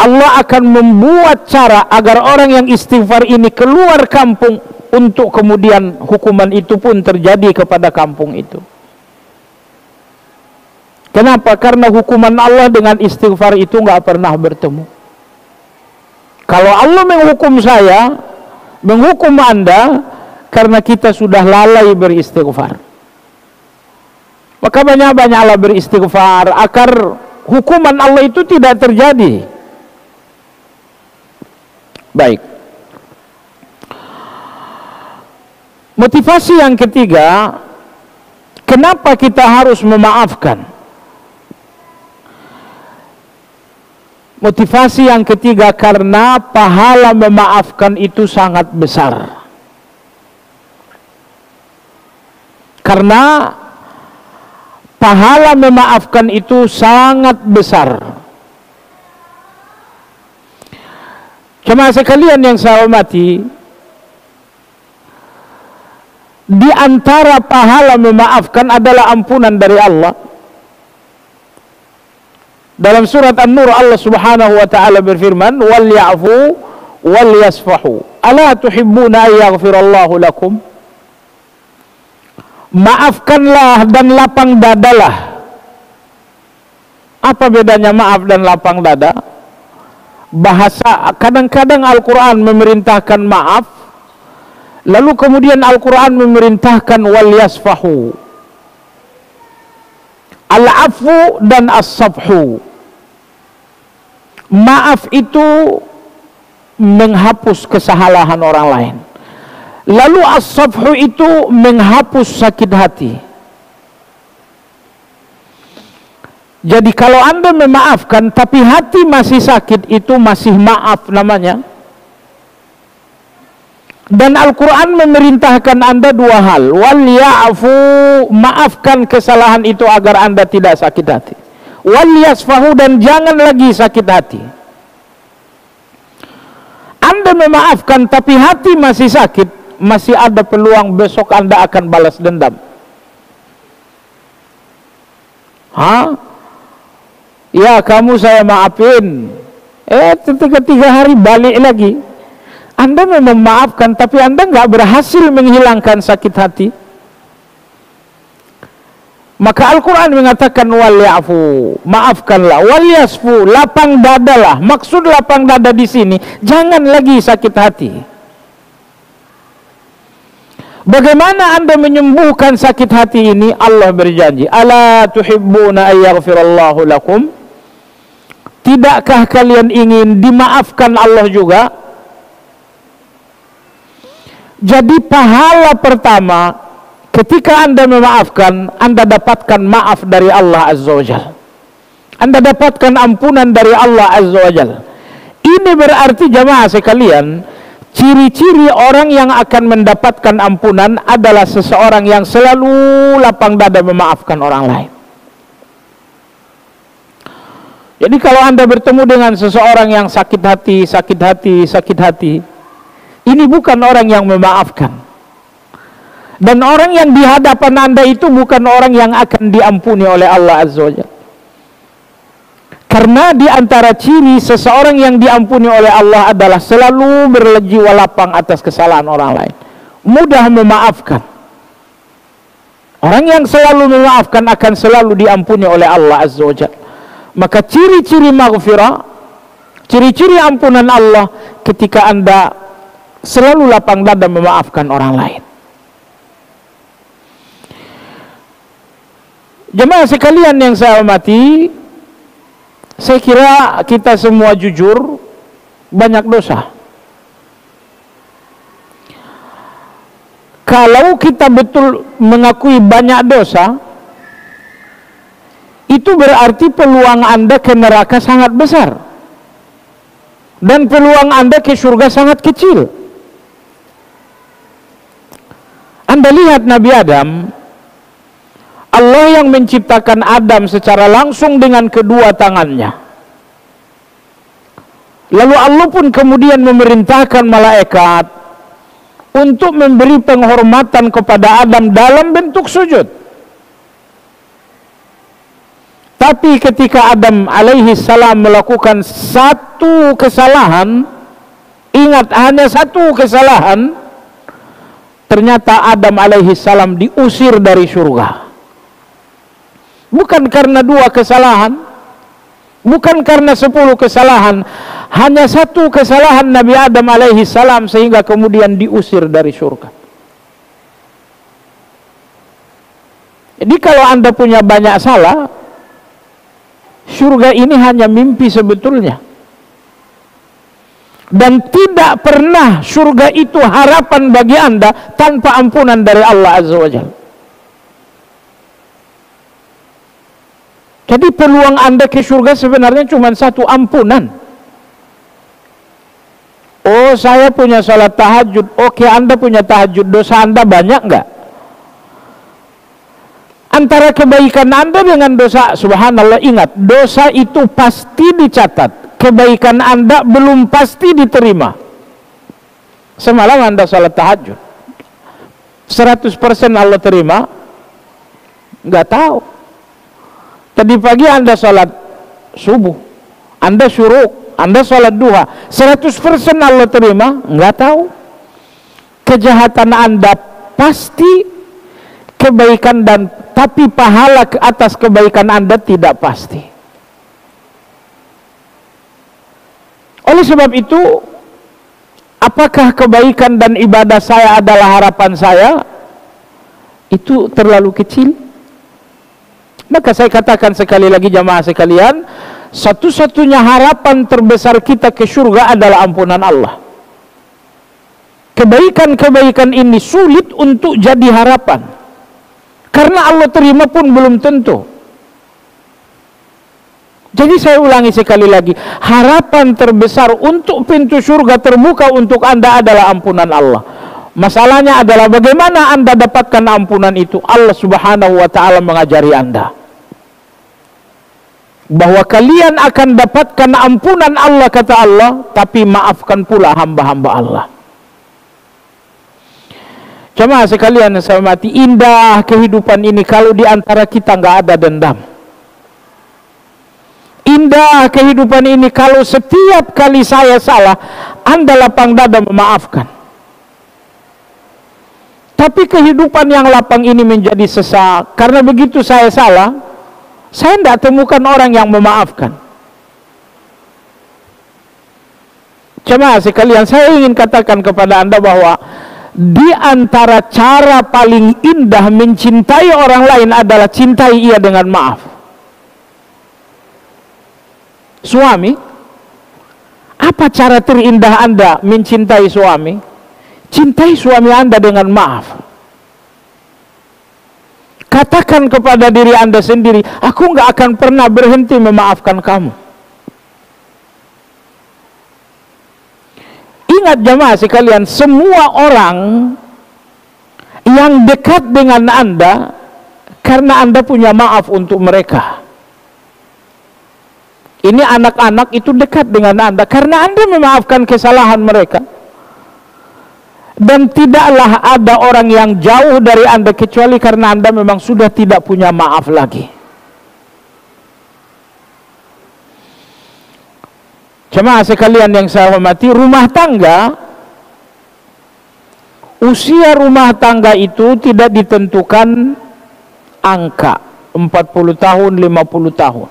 Allah akan membuat cara agar orang yang istighfar ini keluar kampung, untuk kemudian hukuman itu pun terjadi kepada kampung itu. Kenapa? Karena hukuman Allah dengan istighfar itu nggak pernah bertemu. Kalau Allah menghukum saya, menghukum Anda, karena kita sudah lalai beristighfar. Maka banyak-banyaklah beristighfar agar hukuman Allah itu tidak terjadi. Baik. Motivasi yang ketiga, kenapa kita harus memaafkan? Motivasi yang ketiga, karena pahala memaafkan itu sangat besar. Karena pahala memaafkan itu sangat besar. Jemaah sekalian yang saya hormati, di antara pahala memaafkan adalah ampunan dari Allah. Dalam surat An-Nur Allah Subhanahu wa taala berfirman, "Wal ya'fu wal yasfahu. Ala tuhibbuna an yaghfirallahu lakum?" Maafkanlah dan lapang dadalah. Apa bedanya maaf dan lapang dada? Bahasa kadang-kadang Al-Quran memerintahkan maaf, lalu kemudian Al-Quran memerintahkan wal yasfahu. Al-afu dan as-safhu. Maaf itu menghapus kesalahan orang lain. Lalu as-safhu itu menghapus sakit hati. Jadi kalau Anda memaafkan tapi hati masih sakit, itu masih maaf namanya. Dan Al-Quran memerintahkan Anda dua hal. Wal ya'fu, maafkan kesalahan itu agar Anda tidak sakit hati. Wal yasfahu, dan jangan lagi sakit hati. Anda memaafkan tapi hati masih sakit, masih ada peluang besok Anda akan balas dendam. Ya, kamu saya maafin, ketika 3 hari balik lagi. Anda memang memaafkan tapi Anda nggak berhasil menghilangkan sakit hati. Maka Al-Quran mengatakan wal ya'fu, maafkanlah, wal yasfu, lapang dadalah. Maksud lapang dada di sini, jangan lagi sakit hati. Bagaimana Anda menyembuhkan sakit hati ini? Allah berjanji, ala tuhibbuna ayyaghfirallahu lakum, tidakkah kalian ingin dimaafkan Allah juga? Jadi pahala pertama ketika Anda memaafkan, Anda dapatkan maaf dari Allah Azza wa Jalla. Anda dapatkan ampunan dari Allah Azza wa Jalla. Ini berarti jamaah sekalian, ciri-ciri orang yang akan mendapatkan ampunan adalah seseorang yang selalu lapang dada memaafkan orang lain. Jadi kalau Anda bertemu dengan seseorang yang sakit hati, ini bukan orang yang memaafkan. Dan orang yang di hadapan Anda itu bukan orang yang akan diampuni oleh Allah Azza wa Jalla. Karena di antara ciri seseorang yang diampuni oleh Allah adalah selalu berjiwa lapang atas kesalahan orang lain, mudah memaafkan. Orang yang selalu memaafkan akan selalu diampuni oleh Allah Azza wa Jalla. Maka ciri-ciri maghfirah, ciri-ciri ampunan Allah ketika Anda selalu lapang dada memaafkan orang lain. Jemaah sekalian yang saya hormati, saya kira kita semua jujur banyak dosa. Kalau kita betul mengakui banyak dosa, itu berarti peluang Anda ke neraka sangat besar dan peluang Anda ke surga sangat kecil. Anda lihat Nabi Adam, Allah yang menciptakan Adam secara langsung dengan kedua tangannya. Lalu Allah pun kemudian memerintahkan malaikat untuk memberi penghormatan kepada Adam dalam bentuk sujud. Tapi ketika Adam alaihi salam melakukan satu kesalahan, ingat hanya satu kesalahan, ternyata Adam alaihi salam diusir dari surga. Bukan karena 2 kesalahan, bukan karena 10 kesalahan, hanya satu kesalahan Nabi Adam alaihi salam sehingga kemudian diusir dari surga. Jadi kalau Anda punya banyak salah, surga ini hanya mimpi sebetulnya. Dan tidak pernah surga itu harapan bagi Anda tanpa ampunan dari Allah Azza wa Jalla. Jadi peluang Anda ke surga sebenarnya cuma satu, ampunan. Oh, saya punya salat tahajud. Oke, Anda punya tahajud, dosa Anda banyak enggak? Antara kebaikan Anda dengan dosa, subhanallah, ingat, dosa itu pasti dicatat. Kebaikan Anda belum pasti diterima. Semalam Anda salat tahajud, 100% Allah terima? Enggak tahu. Tadi pagi Anda salat subuh, Anda syuruk, Anda salat duha, 100% Allah terima? Enggak tahu. Kejahatan Anda pasti, kebaikan tapi pahala ke atas kebaikan Anda tidak pasti. Oleh sebab itu, apakah kebaikan dan ibadah saya adalah harapan saya? Itu terlalu kecil. Maka saya katakan sekali lagi jamaah sekalian, satu-satunya harapan terbesar kita ke surga adalah ampunan Allah. Kebaikan-kebaikan ini sulit untuk jadi harapan, karena Allah terima pun belum tentu. Jadi saya ulangi sekali lagi, harapan terbesar untuk pintu surga terbuka untuk Anda adalah ampunan Allah. Masalahnya adalah bagaimana Anda dapatkan ampunan itu. Allah Subhanahu wa ta'ala mengajari Anda. bahwa kalian akan dapatkan ampunan Allah, kata Allah, tapi maafkan pula hamba-hamba Allah. Jemaah sekalian yang saya hormati, indah kehidupan ini kalau di antara kita nggak ada dendam. Indah kehidupan ini kalau setiap kali saya salah, Anda lapang dada memaafkan. Tapi kehidupan yang lapang ini menjadi sesak, karena begitu saya salah, saya tidak temukan orang yang memaafkan. Jemaah sekalian, saya ingin katakan kepada Anda bahwa di antara cara paling indah mencintai orang lain adalah cintai ia dengan maaf. Suami, apa cara terindah Anda mencintai suami? Cintai suami Anda dengan maaf. Katakan kepada diri Anda sendiri, aku nggak akan pernah berhenti memaafkan kamu. Ingat jemaah sekalian, semua orang yang dekat dengan Anda karena Anda punya maaf untuk mereka. Ini anak-anak itu dekat dengan Anda karena Anda memaafkan kesalahan mereka. Dan tidaklah ada orang yang jauh dari Anda kecuali karena Anda memang sudah tidak punya maaf lagi. Jemaah sekalian yang saya hormati, rumah tangga, usia rumah tangga itu tidak ditentukan angka 40 tahun, 50 tahun.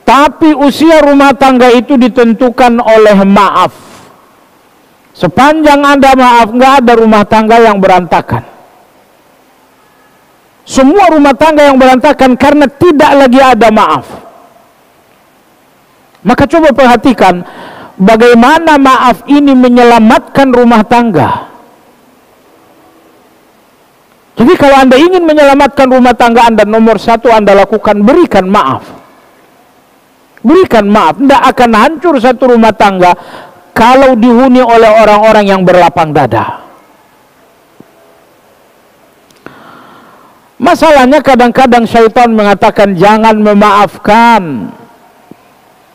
Tapi usia rumah tangga itu ditentukan oleh maaf. Sepanjang Anda maaf, nggak ada rumah tangga yang berantakan. Semua rumah tangga yang berantakan karena tidak lagi ada maaf. Maka coba perhatikan bagaimana maaf ini menyelamatkan rumah tangga. Jadi kalau Anda ingin menyelamatkan rumah tangga Anda, nomor satu Anda lakukan, berikan maaf. Berikan maaf. Tidak akan hancur satu rumah tangga kalau dihuni oleh orang-orang yang berlapang dada. Masalahnya kadang-kadang syaitan mengatakan jangan memaafkan.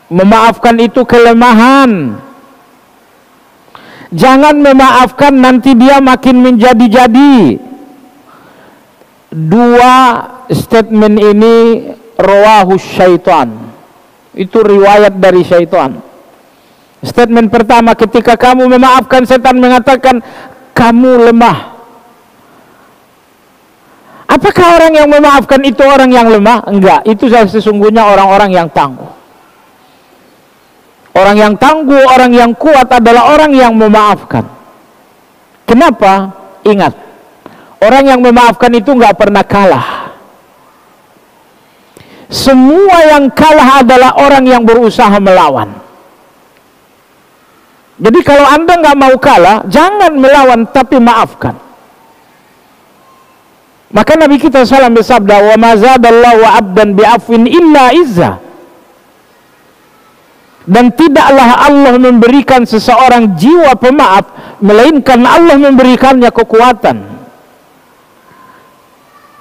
Memaafkan itu kelemahan. Jangan memaafkan, nanti dia makin menjadi-jadi. Dua statement ini rawahus syaitan. Itu riwayat dari syaitan. Statement pertama, ketika kamu memaafkan, setan mengatakan kamu lemah. Apakah orang yang memaafkan itu orang yang lemah? Enggak, itu sesungguhnya orang-orang yang tangguh. Orang yang tangguh, orang yang kuat adalah orang yang memaafkan. Kenapa? Ingat, orang yang memaafkan itu enggak pernah kalah. Semua yang kalah adalah orang yang berusaha melawan. Jadi kalau Anda nggak mau kalah, jangan melawan tapi maafkan. Maka Nabi kita SAW bersabda, wa ma zadallahu abdan bi'afwin illa izza. Dan tidaklah Allah memberikan seseorang jiwa pemaaf melainkan Allah memberikannya kekuatan.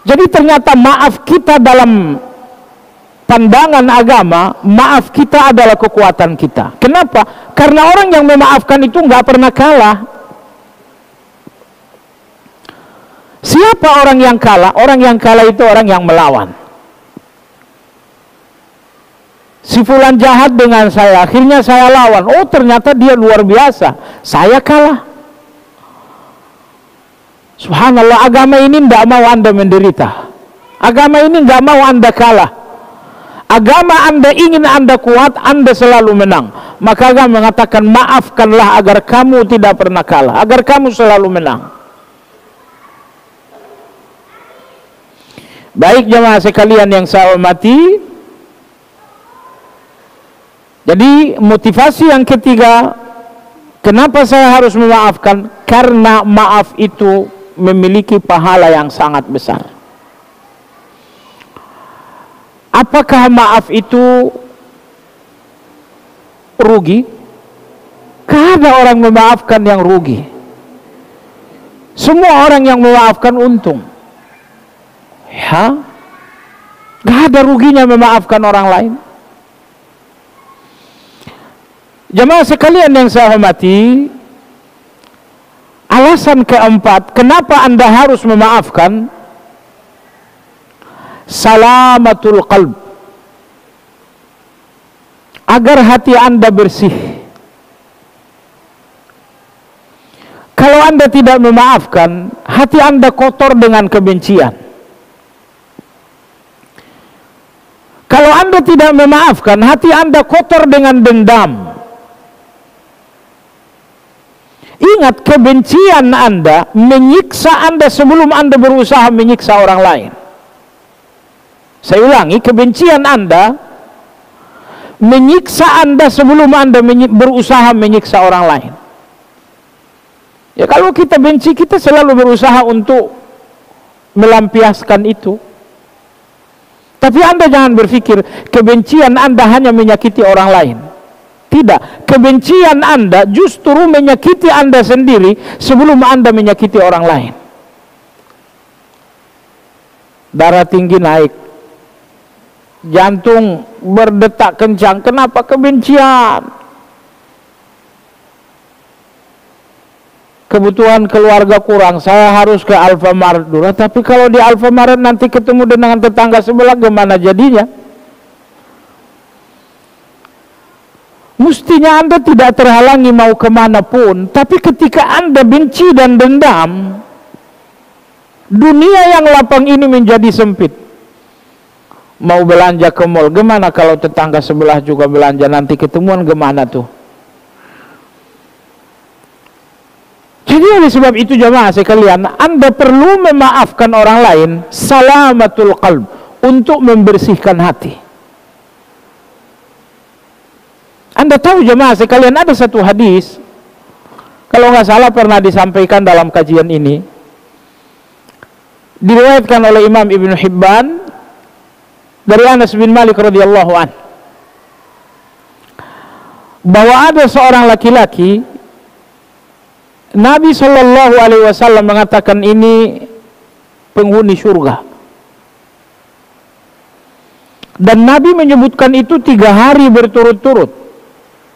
Jadi ternyata maaf kita dalam pandangan agama, maaf kita adalah kekuatan kita. Kenapa? Karena orang yang memaafkan itu nggak pernah kalah. Siapa orang yang kalah? Orang yang kalah itu orang yang melawan. Si fulan jahat dengan saya, akhirnya saya lawan. Oh, ternyata dia luar biasa. Saya kalah. Subhanallah, agama ini tidak mau Anda menderita. Agama ini nggak mau Anda kalah. Agama Anda ingin Anda kuat, Anda selalu menang. Maka agama mengatakan maafkanlah agar kamu tidak pernah kalah, agar kamu selalu menang. Baik jemaah sekalian yang saya hormati, jadi motivasi yang ketiga, kenapa saya harus memaafkan? Karena maaf itu memiliki pahala yang sangat besar. Apakah maaf itu rugi? Tidak ada orang memaafkan yang rugi. Semua orang yang memaafkan untung. Ya, Gak ada ruginya memaafkan orang lain. Jemaah sekalian yang saya hormati, alasan keempat kenapa Anda harus memaafkan, salamatul qalb, agar hati Anda bersih. Kalau Anda tidak memaafkan, hati Anda kotor dengan kebencian. Kalau Anda tidak memaafkan, hati Anda kotor dengan dendam. Ingat, kebencian Anda menyiksa Anda sebelum Anda berusaha menyiksa orang lain. Saya ulangi, kebencian Anda menyiksa Anda sebelum Anda berusaha menyiksa orang lain. Ya, kalau kita benci, kita selalu berusaha untuk melampiaskan itu. Tapi Anda jangan berpikir kebencian Anda hanya menyakiti orang lain. Tidak, kebencian Anda justru menyakiti Anda sendiri sebelum Anda menyakiti orang lain. Darah tinggi naik, jantung berdetak kencang. Kenapa? Kebencian. Kebutuhan keluarga kurang, saya harus ke Alfamart dulu. Tapi kalau di Alfamart nanti ketemu dengan tetangga sebelah, gimana jadinya? Mestinya Anda tidak terhalangi mau kemanapun. Tapi ketika Anda benci dan dendam, dunia yang lapang ini menjadi sempit. Mau belanja ke mall, gimana kalau tetangga sebelah juga belanja, nanti ketemuan gimana tuh? Jadi oleh sebab itu jemaah sekalian, Anda perlu memaafkan orang lain, salamatul qalb, untuk membersihkan hati. Anda tahu jemaah sekalian, ada satu hadis, kalau nggak salah pernah disampaikan dalam kajian ini, diriwayatkan oleh Imam Ibn Hibban dari Anas bin Malik radhiyallahu anhu, bahwa ada seorang laki-laki, Nabi Shallallahu Alaihi Wasallam mengatakan ini penghuni surga, dan Nabi menyebutkan itu 3 hari berturut-turut.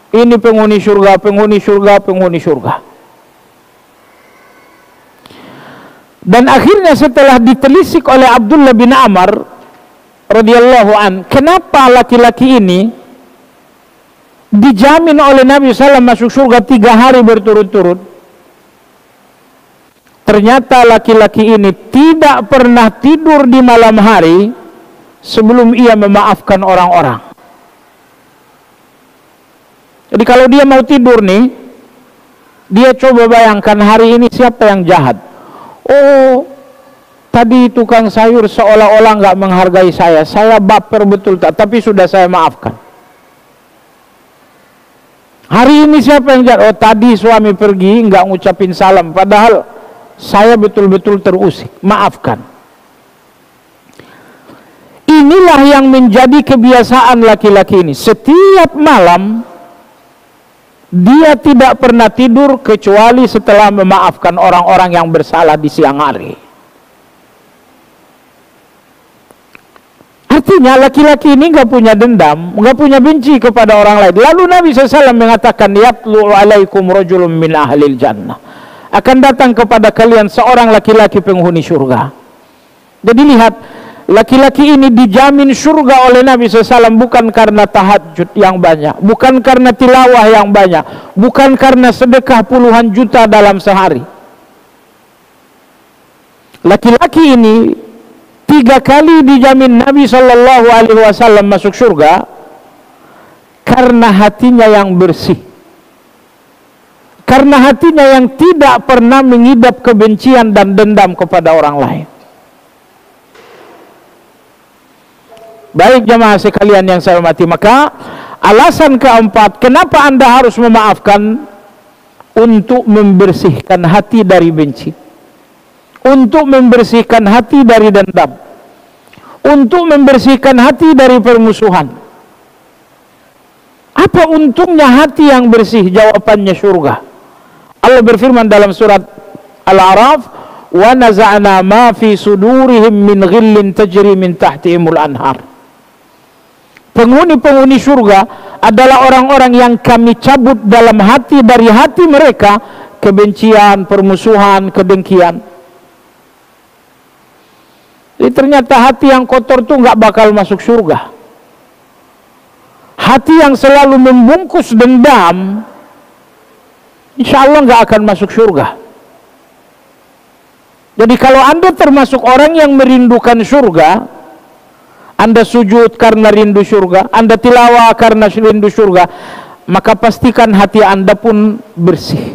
Ini penghuni surga, penghuni surga, penghuni surga. Dan akhirnya setelah ditelisik oleh Abdullah bin Amr radhiyallahu an, kenapa laki-laki ini dijamin oleh Nabi SAW masuk surga 3 hari berturut-turut? Ternyata laki-laki ini tidak pernah tidur di malam hari sebelum ia memaafkan orang-orang. Jadi kalau dia mau tidur nih, dia coba bayangkan hari ini siapa yang jahat. Oh, tadi tukang sayur seolah-olah nggak menghargai saya baper betul tak, tapi sudah saya maafkan. Hari ini siapa yang jahat? Oh, tadi suami pergi nggak ngucapin salam, padahal saya betul-betul terusik, maafkan. Inilah yang menjadi kebiasaan laki-laki ini. Setiap malam dia tidak pernah tidur kecuali setelah memaafkan orang-orang yang bersalah di siang hari. Artinya laki-laki ini nggak punya dendam, nggak punya benci kepada orang lain. Lalu Nabi SAW mengatakan, yatlu alaikum rajulun min ahlil jannah, akan datang kepada kalian seorang laki-laki penghuni surga. Jadi lihat, laki-laki ini dijamin surga oleh Nabi SAW bukan karena tahajud yang banyak, bukan karena tilawah yang banyak, bukan karena sedekah puluhan juta dalam sehari. Laki-laki ini 3 kali dijamin Nabi SAW masuk surga karena hatinya yang bersih, karena hatinya yang tidak pernah mengidap kebencian dan dendam kepada orang lain. Baik jemaah sekalian yang saya hormati, maka alasan keempat kenapa Anda harus memaafkan, untuk membersihkan hati dari benci, untuk membersihkan hati dari dendam, untuk membersihkan hati dari permusuhan. Apa untungnya hati yang bersih? Jawabannya surga. Allah berfirman dalam surat Al-A'raf, wa naza'na ma fi sudurihim min ghillin tajri min tahtihimul anhar. Penghuni-penghuni surga adalah orang-orang yang kami cabut dalam hati dari hati mereka kebencian, permusuhan, kedengkian. Jadi ternyata hati yang kotor itu nggak bakal masuk surga. Hati yang selalu membungkus dendam, insya Allah nggak akan masuk surga. Jadi kalau Anda termasuk orang yang merindukan surga, Anda sujud karena rindu surga, Anda tilawah karena rindu surga, maka pastikan hati Anda pun bersih.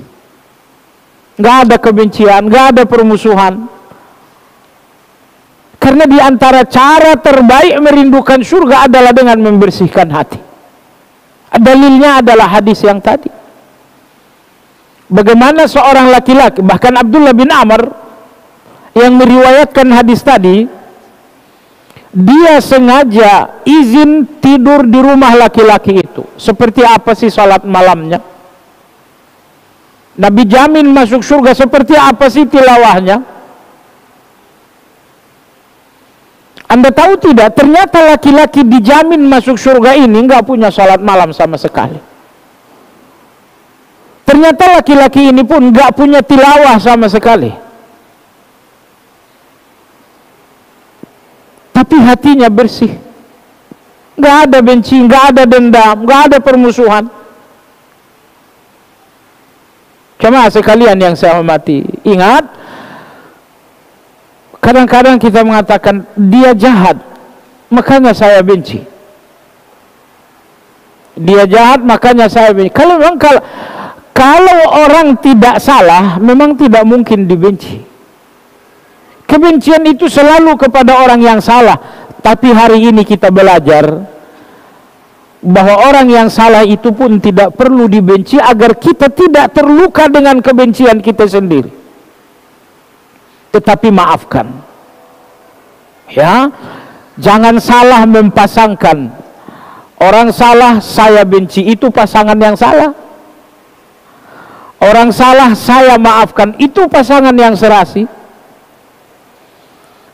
Nggak ada kebencian, nggak ada permusuhan. Karena di antara cara terbaik merindukan surga adalah dengan membersihkan hati. Dalilnya adalah hadis yang tadi. Bagaimana seorang laki-laki, bahkan Abdullah bin Amr yang meriwayatkan hadis tadi, dia sengaja izin tidur di rumah laki-laki itu. Seperti apa sih salat malamnya? Nabi jamin masuk surga. Seperti apa sih tilawahnya? Anda tahu tidak, ternyata laki-laki dijamin masuk surga ini nggak punya salat malam sama sekali. Ternyata laki-laki ini pun nggak punya tilawah sama sekali. Tapi hatinya bersih. Nggak ada benci, nggak ada dendam, nggak ada permusuhan. Jemaah sekalian yang saya hormati, ingat, kadang-kadang kita mengatakan dia jahat, makanya saya benci. Dia jahat, makanya saya benci. Kalau orang tidak salah, memang tidak mungkin dibenci. Kebencian itu selalu kepada orang yang salah. Tapi hari ini kita belajar bahwa orang yang salah itu pun tidak perlu dibenci agar kita tidak terluka dengan kebencian kita sendiri. Tetapi maafkan. Ya, jangan salah mempasangkan. Orang salah saya benci, itu pasangan yang salah. Orang salah saya maafkan, itu pasangan yang serasi.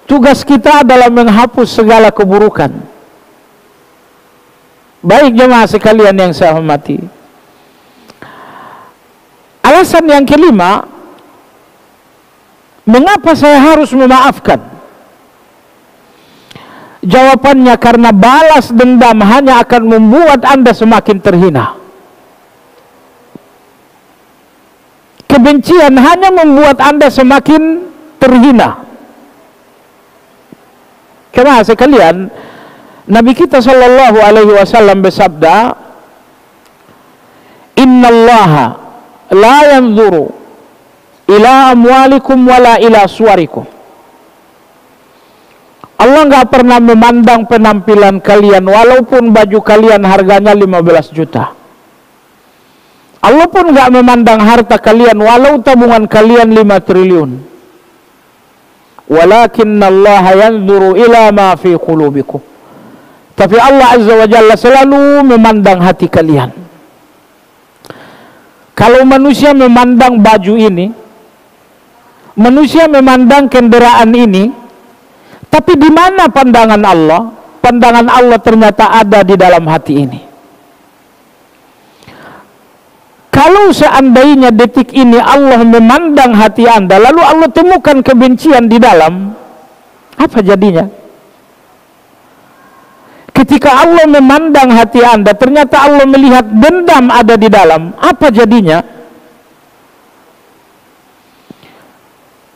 Tugas kita adalah menghapus segala keburukan. Baik jemaah sekalian yang saya hormati, alasan yang kelima, mengapa saya harus memaafkan? Jawabannya karena balas dendam hanya akan membuat Anda semakin terhina. Kebencian hanya membuat Anda semakin terhina. Jemaah sekalian, Nabi kita sallallahu alaihi wasallam bersabda, "Innallaha la yanzuru ila amwalikum wala ila suwarikum." Allah nggak pernah memandang penampilan kalian, walaupun baju kalian harganya 15 juta. Allah pun nggak memandang harta kalian, walau tabungan kalian 5 triliun. Walakinnallaha yanzuru ila ma fi qulubikum. Tapi Allah Azza wa Jalla selalu memandang hati kalian. Kalau manusia memandang baju ini, manusia memandang kendaraan ini, tapi di mana pandangan Allah? Pandangan Allah ternyata ada di dalam hati ini. Kalau seandainya detik ini Allah memandang hati Anda, lalu Allah temukan kebencian di dalam, apa jadinya? Ketika Allah memandang hati Anda, ternyata Allah melihat dendam ada di dalam, apa jadinya?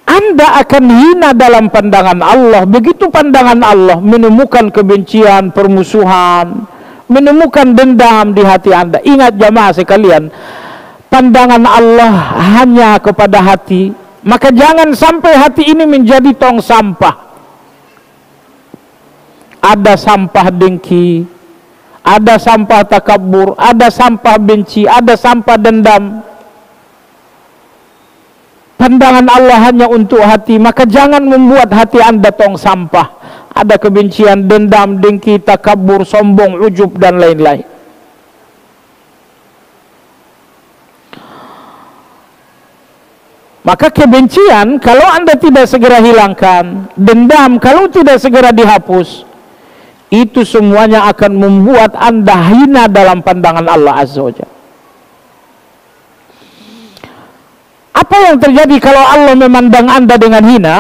Anda akan hina dalam pandangan Allah. Begitu pandangan Allah menemukan kebencian, permusuhan, menemukan dendam di hati Anda. Ingat jamaah sekalian, pandangan Allah hanya kepada hati. Maka jangan sampai hati ini menjadi tong sampah. Ada sampah dengki, ada sampah takabur, ada sampah benci, ada sampah dendam. Pandangan Allah hanya untuk hati, maka jangan membuat hati Anda tong sampah. Ada kebencian, dendam, dengki, takabur, sombong, ujub, dan lain-lain. Maka kebencian kalau Anda tidak segera hilangkan, dendam kalau tidak segera dihapus, itu semuanya akan membuat Anda hina dalam pandangan Allah Azza wa Jalla. Apa yang terjadi kalau Allah memandang Anda dengan hina?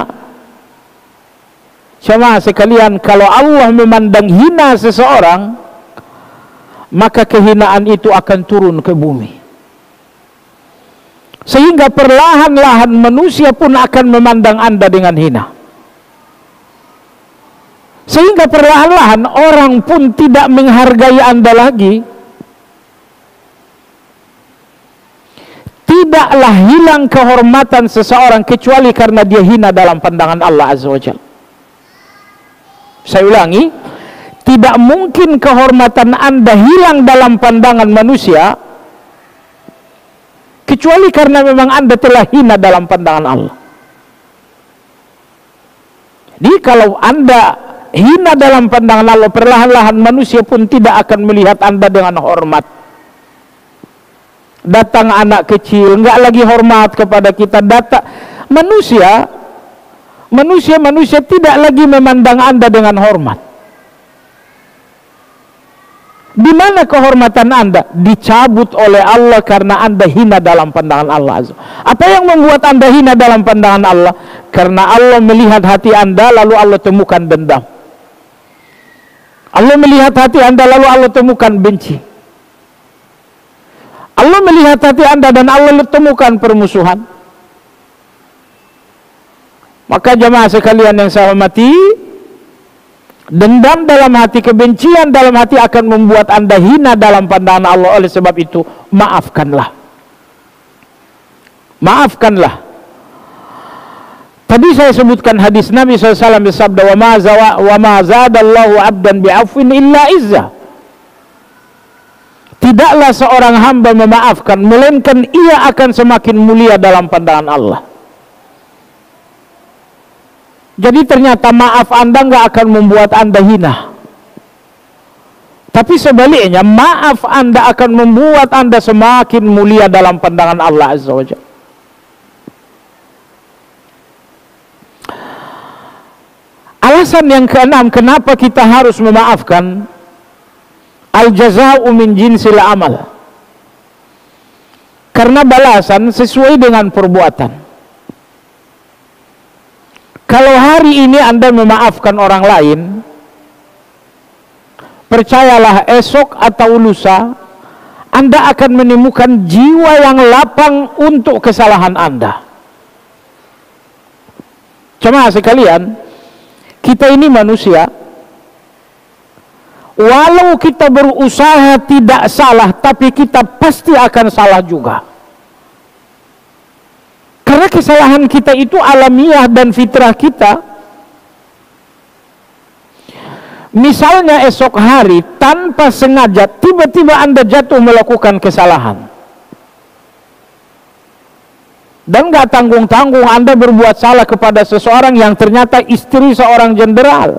Jemaah sekalian, kalau Allah memandang hina seseorang, maka kehinaan itu akan turun ke bumi. Sehingga perlahan-lahan manusia pun akan memandang Anda dengan hina. Sehingga perlahan-lahan orang pun tidak menghargai Anda lagi. Tidaklah hilang kehormatan seseorang kecuali karena dia hina dalam pandangan Allah Azza wa Jalla. Saya ulangi, tidak mungkin kehormatan Anda hilang dalam pandangan manusia kecuali karena memang Anda telah hina dalam pandangan Allah. Jadi kalau Anda hina dalam pandangan Allah, perlahan-lahan manusia pun tidak akan melihat Anda dengan hormat. Datang anak kecil, nggak lagi hormat kepada kita. Manusia tidak lagi memandang Anda dengan hormat. Di mana kehormatan Anda? Dicabut oleh Allah karena Anda hina dalam pandangan Allah. Apa yang membuat Anda hina dalam pandangan Allah? Karena Allah melihat hati Anda, lalu Allah temukan dendam. Allah melihat hati Anda, lalu Allah temukan benci. Allah melihat hati Anda dan Allah temukan permusuhan. Maka jemaah sekalian yang saya hormati, dendam dalam hati, kebencian dalam hati akan membuat Anda hina dalam pandangan Allah. Oleh sebab itu, maafkanlah. Maafkanlah. Tadi saya sebutkan hadis Nabi SAW bersabda, wa ma zadallahu abdan bi'afwin illa izzah. Tidaklah seorang hamba memaafkan, melainkan ia akan semakin mulia dalam pandangan Allah. Jadi ternyata maaf Anda nggak akan membuat Anda hina. Tapi sebaliknya, maaf Anda akan membuat Anda semakin mulia dalam pandangan Allah Azza wa Jalla. Alasan yang keenam, kenapa kita harus memaafkan? Al-jaza'u min jinsil amal. Karena balasan sesuai dengan perbuatan. Kalau hari ini Anda memaafkan orang lain, percayalah esok atau lusa Anda akan menemukan jiwa yang lapang untuk kesalahan Anda. Jemaah sekalian, kita ini manusia. Walau kita berusaha tidak salah, tapi kita pasti akan salah juga. Karena kesalahan kita itu alamiah dan fitrah kita. Misalnya esok hari tanpa sengaja tiba-tiba Anda jatuh melakukan kesalahan, dan gak tanggung-tanggung Anda berbuat salah kepada seseorang yang ternyata istri seorang jenderal.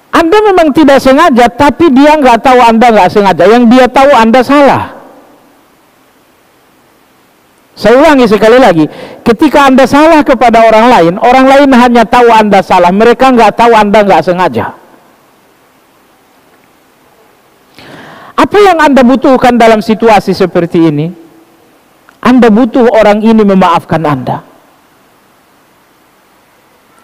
Anda memang tidak sengaja, tapi dia nggak tahu Anda nggak sengaja. Yang dia tahu Anda salah. Saya ulangi sekali lagi, ketika Anda salah kepada orang lain hanya tahu Anda salah. Mereka nggak tahu Anda nggak sengaja. Apa yang Anda butuhkan dalam situasi seperti ini? Anda butuh orang ini memaafkan Anda.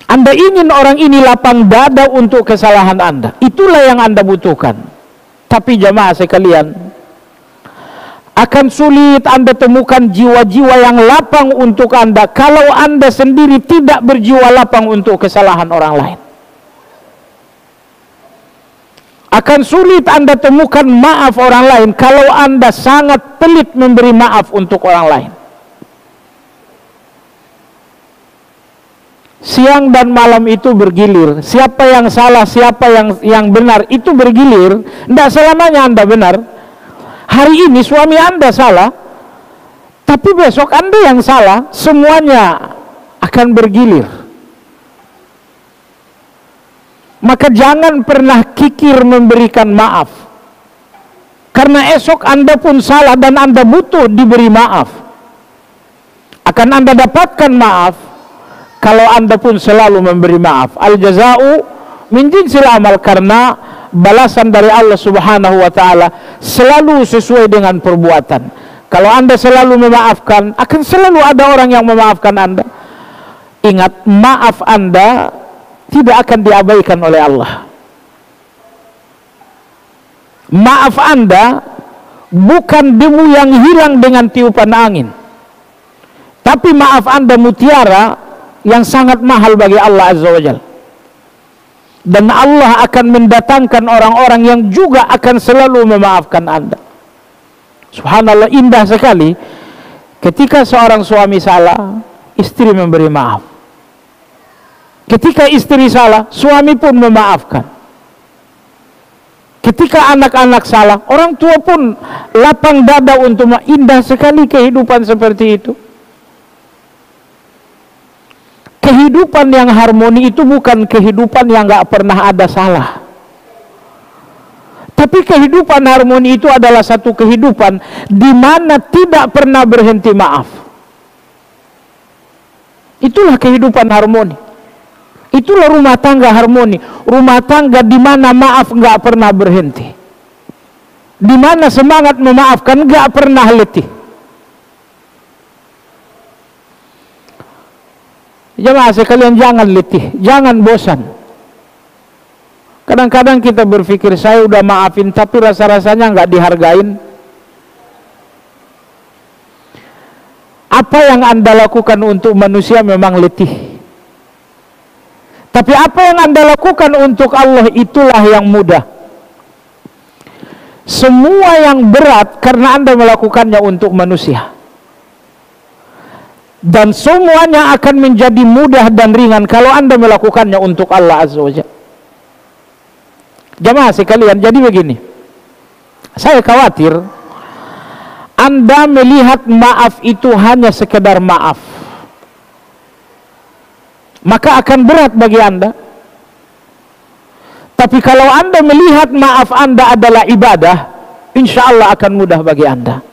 Anda ingin orang ini lapang dada untuk kesalahan Anda. Itulah yang Anda butuhkan. Tapi jamaah sekalian, akan sulit Anda temukan jiwa-jiwa yang lapang untuk Anda kalau Anda sendiri tidak berjiwa lapang untuk kesalahan orang lain. Akan sulit Anda temukan maaf orang lain kalau Anda sangat pelit memberi maaf untuk orang lain. Siang dan malam itu bergilir. Siapa yang salah, siapa yang benar, itu bergilir. Tidak selamanya Anda benar. Hari ini suami Anda salah, tapi besok Anda yang salah. Semuanya akan bergilir. Maka jangan pernah kikir memberikan maaf. Karena esok Anda pun salah dan Anda butuh diberi maaf. Akan Anda dapatkan maaf kalau Anda pun selalu memberi maaf. Al-jaza'u min jinsil amal, karena balasan dari Allah Subhanahu wa taala selalu sesuai dengan perbuatan. Kalau Anda selalu memaafkan, akan selalu ada orang yang memaafkan Anda. Ingat, maaf Anda tidak akan diabaikan oleh Allah. Maaf Anda bukan debu yang hilang dengan tiupan angin, tapi maaf Anda mutiara yang sangat mahal bagi Allah Azza wa Jalla. Dan Allah akan mendatangkan orang-orang yang juga akan selalu memaafkan Anda. Subhanallah, indah sekali ketika seorang suami salah, istri memberi maaf. Ketika istri salah, suami pun memaafkan. Ketika anak-anak salah, orang tua pun lapang dada untuk indah sekali kehidupan seperti itu. Kehidupan yang harmoni itu bukan kehidupan yang gak pernah ada salah. Tapi kehidupan harmoni itu adalah satu kehidupan di mana tidak pernah berhenti maaf. Itulah kehidupan harmoni. Itulah rumah tangga harmoni. Rumah tangga di mana maaf gak pernah berhenti. Di mana semangat memaafkan gak pernah letih. Jemaah sekalian, jangan letih, jangan bosan. Kadang-kadang kita berpikir, saya udah maafin tapi rasa-rasanya gak dihargain. Apa yang Anda lakukan untuk manusia memang letih. Tapi apa yang Anda lakukan untuk Allah, itulah yang mudah. Semua yang berat karena Anda melakukannya untuk manusia. Dan semuanya akan menjadi mudah dan ringan kalau Anda melakukannya untuk Allah Azza wa Jalla. Jamaah sekalian, jadi begini. Saya khawatir Anda melihat maaf itu hanya sekedar maaf, maka akan berat bagi Anda. Tapi kalau Anda melihat maaf Anda adalah ibadah, insya Allah akan mudah bagi Anda.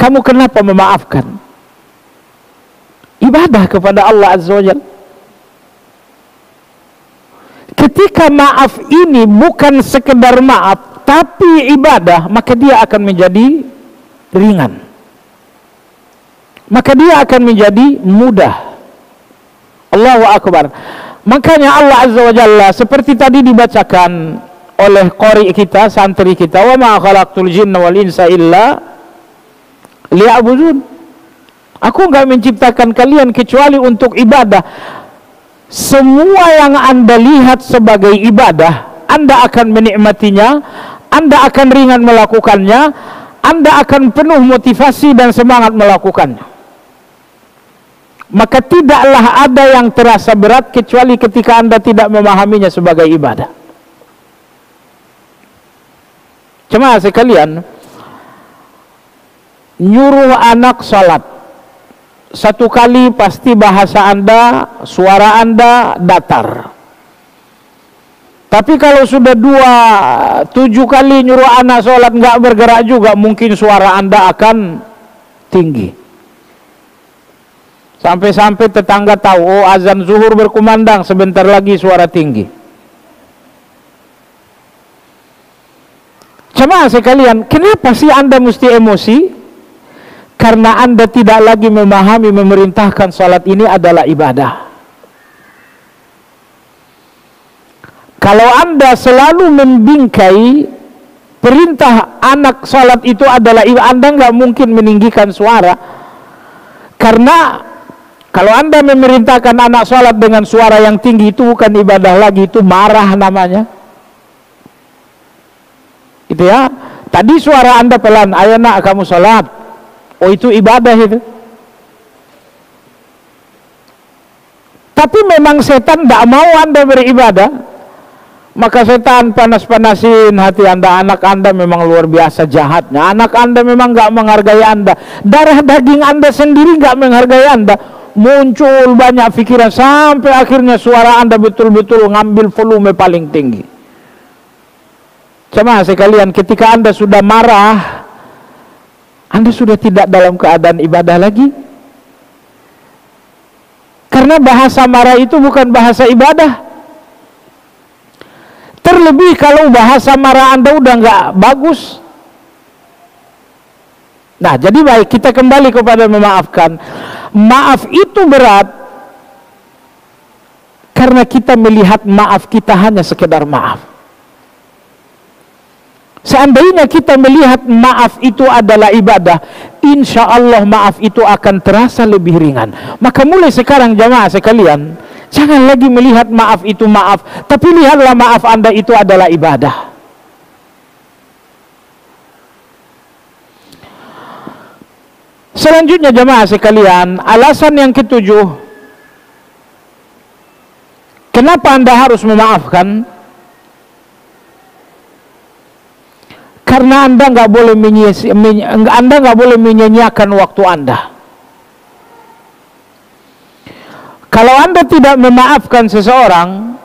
Kamu kenapa memaafkan? Ibadah kepada Allah Azza wa Jalla. Ketika maaf ini bukan sekedar maaf, tapi ibadah, maka dia akan menjadi ringan. Maka dia akan menjadi mudah. Allahu Akbar. Makanya Allah Azza wa Jalla seperti tadi dibacakan oleh qari kita, santri kita, wa ma khalaqtul jinna wal insa illa liya'budun. Aku enggak menciptakan kalian kecuali untuk ibadah. Semua yang Anda lihat sebagai ibadah, Anda akan menikmatinya, Anda akan ringan melakukannya, Anda akan penuh motivasi dan semangat melakukannya. Maka tidaklah ada yang terasa berat kecuali ketika Anda tidak memahaminya sebagai ibadah. Jemaah sekalian, nyuruh anak salat, satu kali pasti bahasa Anda, suara Anda datar. Tapi kalau sudah 7 kali nyuruh anak sholat nggak bergerak juga, mungkin suara Anda akan tinggi. Sampai-sampai tetangga tahu, oh azan zuhur berkumandang, sebentar lagi suara tinggi. Jemaah sekalian, kenapa sih Anda mesti emosi? Karena Anda tidak lagi memahami, memerintahkan salat ini adalah ibadah. Kalau Anda selalu membingkai perintah anak salat itu adalah ibadah, Anda nggak mungkin meninggikan suara. Karena kalau Anda memerintahkan anak salat dengan suara yang tinggi, itu bukan ibadah lagi, itu marah namanya. Itu ya. Tadi suara Anda pelan, ayo nak kamu salat. Oh itu ibadah itu. Tapi memang setan tidak mau Anda beribadah, maka setan panas-panasin hati Anda. Anak Anda memang luar biasa jahatnya, anak Anda memang gak menghargai Anda, darah daging Anda sendiri gak menghargai Anda. Muncul banyak pikiran sampai akhirnya suara Anda betul-betul ngambil volume paling tinggi. Jemaah sekalian, ketika Anda sudah marah, Anda sudah tidak dalam keadaan ibadah lagi. Karena bahasa marah itu bukan bahasa ibadah. Terlebih kalau bahasa marah Anda udah nggak bagus. Nah, jadi baik, kita kembali kepada memaafkan. Maaf itu berat karena kita melihat maaf kita hanya sekedar maaf. Seandainya kita melihat maaf itu adalah ibadah, insya Allah maaf itu akan terasa lebih ringan. Maka mulai sekarang jamaah sekalian, jangan lagi melihat maaf itu maaf, tapi lihatlah maaf Anda itu adalah ibadah. Selanjutnya jamaah sekalian, alasan yang ketujuh, kenapa Anda harus memaafkan? Karena Anda nggak boleh menyanyiakan waktu Anda. Kalau Anda tidak memaafkan seseorang,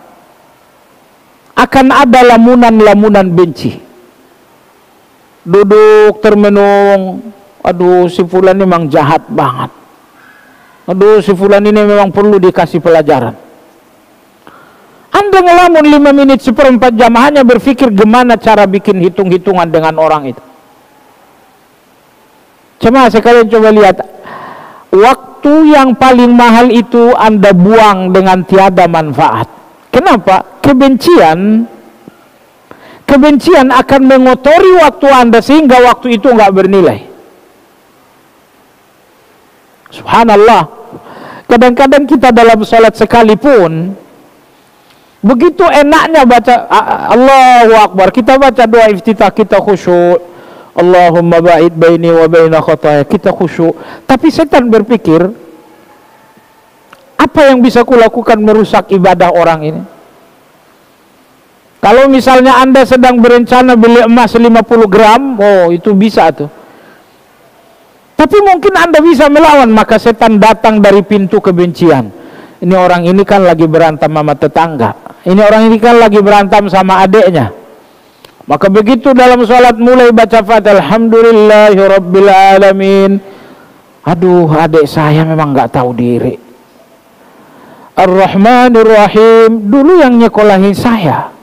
akan ada lamunan-lamunan benci. Duduk termenung, aduh si fulan ini memang jahat banget. Aduh si fulan ini memang perlu dikasih pelajaran. Anda ngelamun 5 menit, 1/4 jam hanya berpikir gimana cara bikin hitung-hitungan dengan orang itu. Cuma sekalian coba lihat, waktu yang paling mahal itu Anda buang dengan tiada manfaat. Kenapa? Kebencian akan mengotori waktu Anda sehingga waktu itu nggak bernilai. Subhanallah. Kadang-kadang kita dalam salat sekalipun, begitu enaknya baca Allahu Akbar, kita baca doa iftitah, kita khusyuk, Allahumma ba'id baini wa baina khataaya, kita khusyuk. Tapi setan berpikir, apa yang bisa kulakukan merusak ibadah orang ini? Kalau misalnya Anda sedang berencana beli emas 50 gram, oh itu bisa tuh. Tapi mungkin Anda bisa melawan, maka setan datang dari pintu kebencian. Ini orang ini kan lagi berantem sama tetangga. Ini orang ini kan lagi berantem sama adiknya. Maka begitu dalam sholat mulai baca Fatihah, Alhamdulillahirabbil alamin. Aduh, adik saya memang nggak tahu diri. Ar-Rahmanir Rahim, dulu yang nyekolahin saya.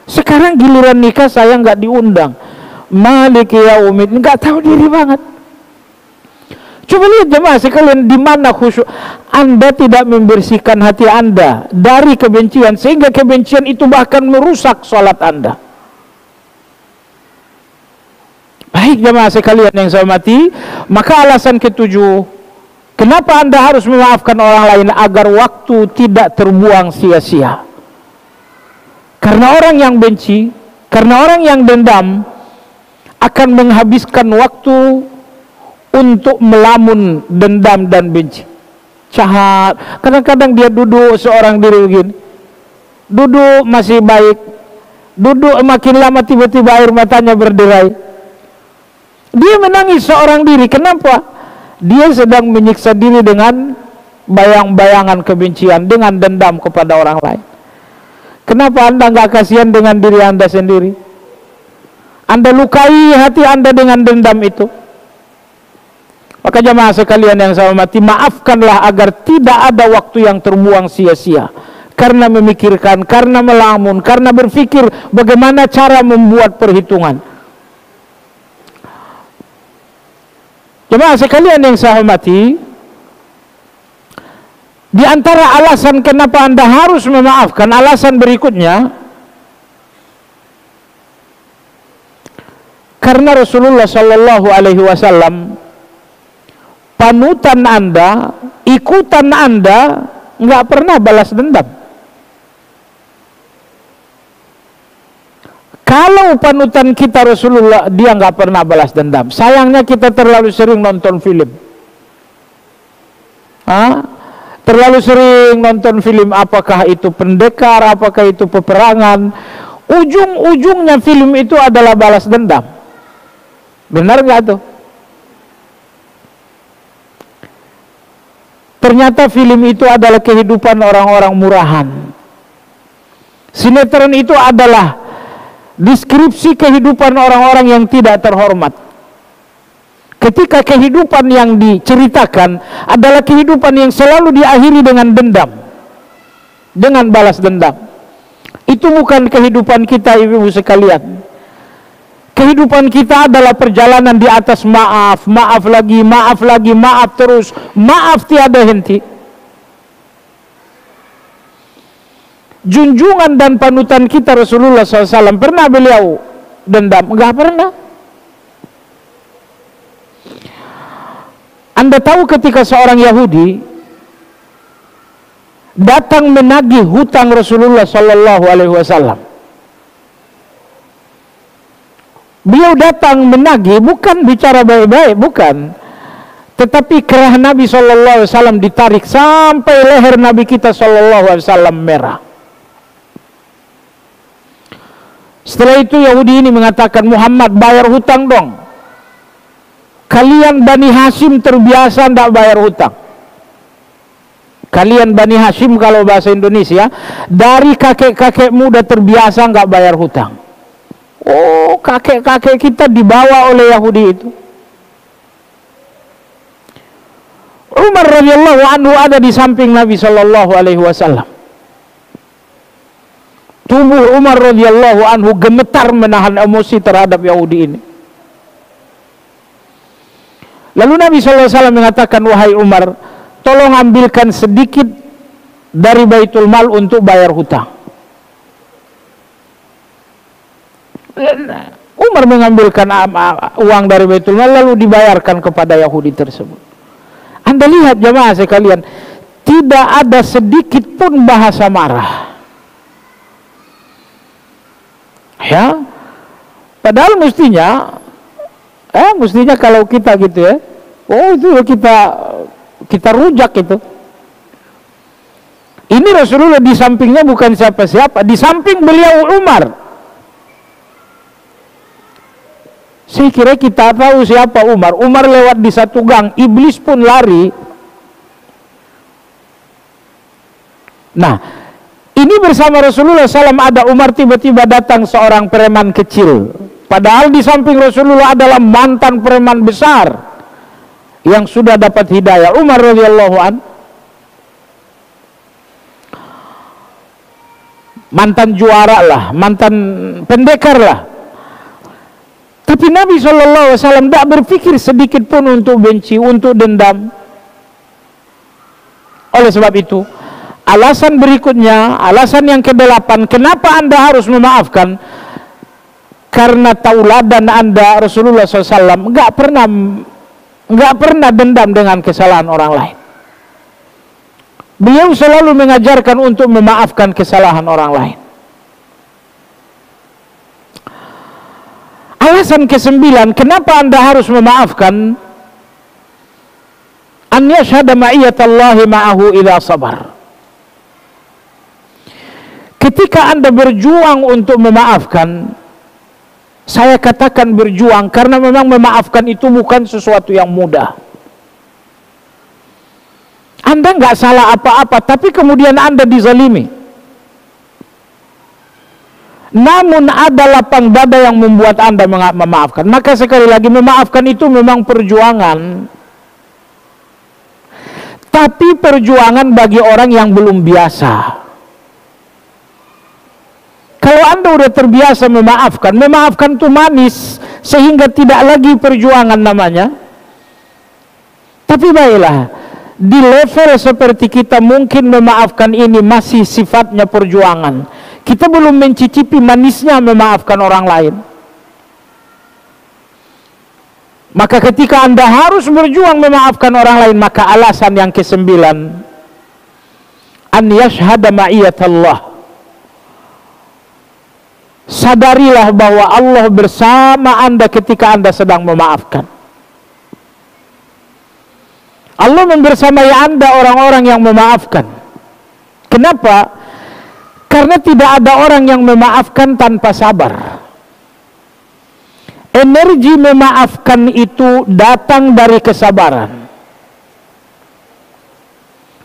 Sekarang giliran nikah saya nggak diundang. Maliki yaumiddin, nggak tahu diri banget. Coba lihat jemaah sekalian, di mana khusyuk. Anda tidak membersihkan hati Anda dari kebencian, sehingga kebencian itu bahkan merusak sholat Anda. Baik jemaah sekalian yang saya hormati, maka alasan ketujuh, kenapa Anda harus memaafkan orang lain? Agar waktu tidak terbuang sia-sia. Karena orang yang benci, karena orang yang dendam akan menghabiskan waktu untuk melamun dendam dan benci. Jahat. Kadang-kadang dia duduk seorang diri begini, duduk masih baik, duduk makin lama tiba-tiba air matanya berderai. Dia menangis seorang diri. Kenapa? Dia sedang menyiksa diri dengan bayang-bayangan kebencian, dengan dendam kepada orang lain. Kenapa Anda nggak kasihan dengan diri Anda sendiri? Anda lukai hati Anda dengan dendam itu. Maka jemaah sekalian yang saya hormati, maafkanlah agar tidak ada waktu yang terbuang sia-sia. Karena memikirkan, karena melamun, karena berpikir bagaimana cara membuat perhitungan. Jemaah sekalian yang saya hormati, di antara alasan kenapa Anda harus memaafkan, alasan berikutnya, karena Rasulullah Shallallahu Alaihi Wasallam, panutan Anda, ikutan Anda, nggak pernah balas dendam. Kalau panutan kita Rasulullah, dia nggak pernah balas dendam. Sayangnya kita terlalu sering nonton film. Terlalu sering nonton film, apakah itu pendekar, apakah itu peperangan. Ujung-ujungnya film itu adalah balas dendam. Benar nggak tuh? Ternyata film itu adalah kehidupan orang-orang murahan. Sinetron itu adalah deskripsi kehidupan orang-orang yang tidak terhormat. Ketika kehidupan yang diceritakan adalah kehidupan yang selalu diakhiri dengan dendam, dengan balas dendam. Itu bukan kehidupan kita, ibu sekalian. Kehidupan kita adalah perjalanan di atas maaf, maaf lagi, maaf lagi, maaf terus, maaf tiada henti. Junjungan dan panutan kita Rasulullah SAW, pernah beliau dendam? Enggak pernah. Anda tahu ketika seorang Yahudi datang menagih hutang Rasulullah SAW, beliau datang menagih, bukan bicara baik-baik, bukan, tetapi kerah Nabi SAW ditarik sampai leher Nabi kita SAW merah. Setelah itu Yahudi ini mengatakan, Muhammad, bayar hutang dong. Kalian Bani Hashim terbiasa tidak bayar hutang. Kalian Bani Hashim kalau bahasa Indonesia, dari kakek-kakek muda terbiasa nggak bayar hutang. Oh, kakek-kakek kita dibawa oleh Yahudi itu. Umar radhiyallahu anhu ada di samping Nabi sallallahu alaihi wasallam. Tubuh Umar radhiyallahu anhu gemetar menahan emosi terhadap Yahudi ini. Lalu Nabi SAW mengatakan, wahai Umar, tolong ambilkan sedikit dari Baitul Mal untuk bayar hutang. Umar mengambilkan uang dari Baitul Mal lalu dibayarkan kepada Yahudi tersebut. Anda lihat jemaah sekalian, tidak ada sedikit pun bahasa marah. Ya, padahal mestinya kalau kita gitu ya, oh itu kita rujak itu. Ini Rasulullah di sampingnya bukan siapa-siapa, di samping beliau Umar. Saya kira kita tahu siapa Umar. Umar lewat di satu gang, iblis pun lari. Nah, ini bersama Rasulullah SAW ada Umar, tiba-tiba datang seorang preman kecil. Padahal di samping Rasulullah adalah mantan preman besar yang sudah dapat hidayah, Umar radhiyallahu an, mantan juara lah, mantan pendekar lah. Tapi Nabi SAW tidak berpikir sedikit pun untuk benci, untuk dendam. Oleh sebab itu, alasan berikutnya, alasan yang ke-8, kenapa Anda harus memaafkan? Karena tauladan Anda Rasulullah SAW nggak pernah dendam dengan kesalahan orang lain. Beliau selalu mengajarkan untuk memaafkan kesalahan orang lain. Alasan ke-9, kenapa Anda harus memaafkan? An yashhada ma'iyatallahi ma'ahu idza sabar. Ketika Anda berjuang untuk memaafkan, saya katakan berjuang karena memang memaafkan itu bukan sesuatu yang mudah. Anda nggak salah apa-apa, tapi kemudian Anda dizalimi. Namun ada lapang dada yang membuat Anda memaafkan. Maka sekali lagi, memaafkan itu memang perjuangan. Tapi perjuangan bagi orang yang belum biasa. Kalau Anda udah terbiasa memaafkan itu manis, sehingga tidak lagi perjuangan namanya. Tapi baiklah, di level seperti kita mungkin memaafkan ini masih sifatnya perjuangan. Kita belum mencicipi manisnya memaafkan orang lain. Maka ketika Anda harus berjuang memaafkan orang lain, maka alasan yang ke-9, an yashhada ma'iyatallah. Sadarilah bahwa Allah bersama Anda ketika Anda sedang memaafkan. Allah membersamai Anda orang-orang yang memaafkan. Kenapa? Karena tidak ada orang yang memaafkan tanpa sabar. Energi memaafkan itu datang dari kesabaran.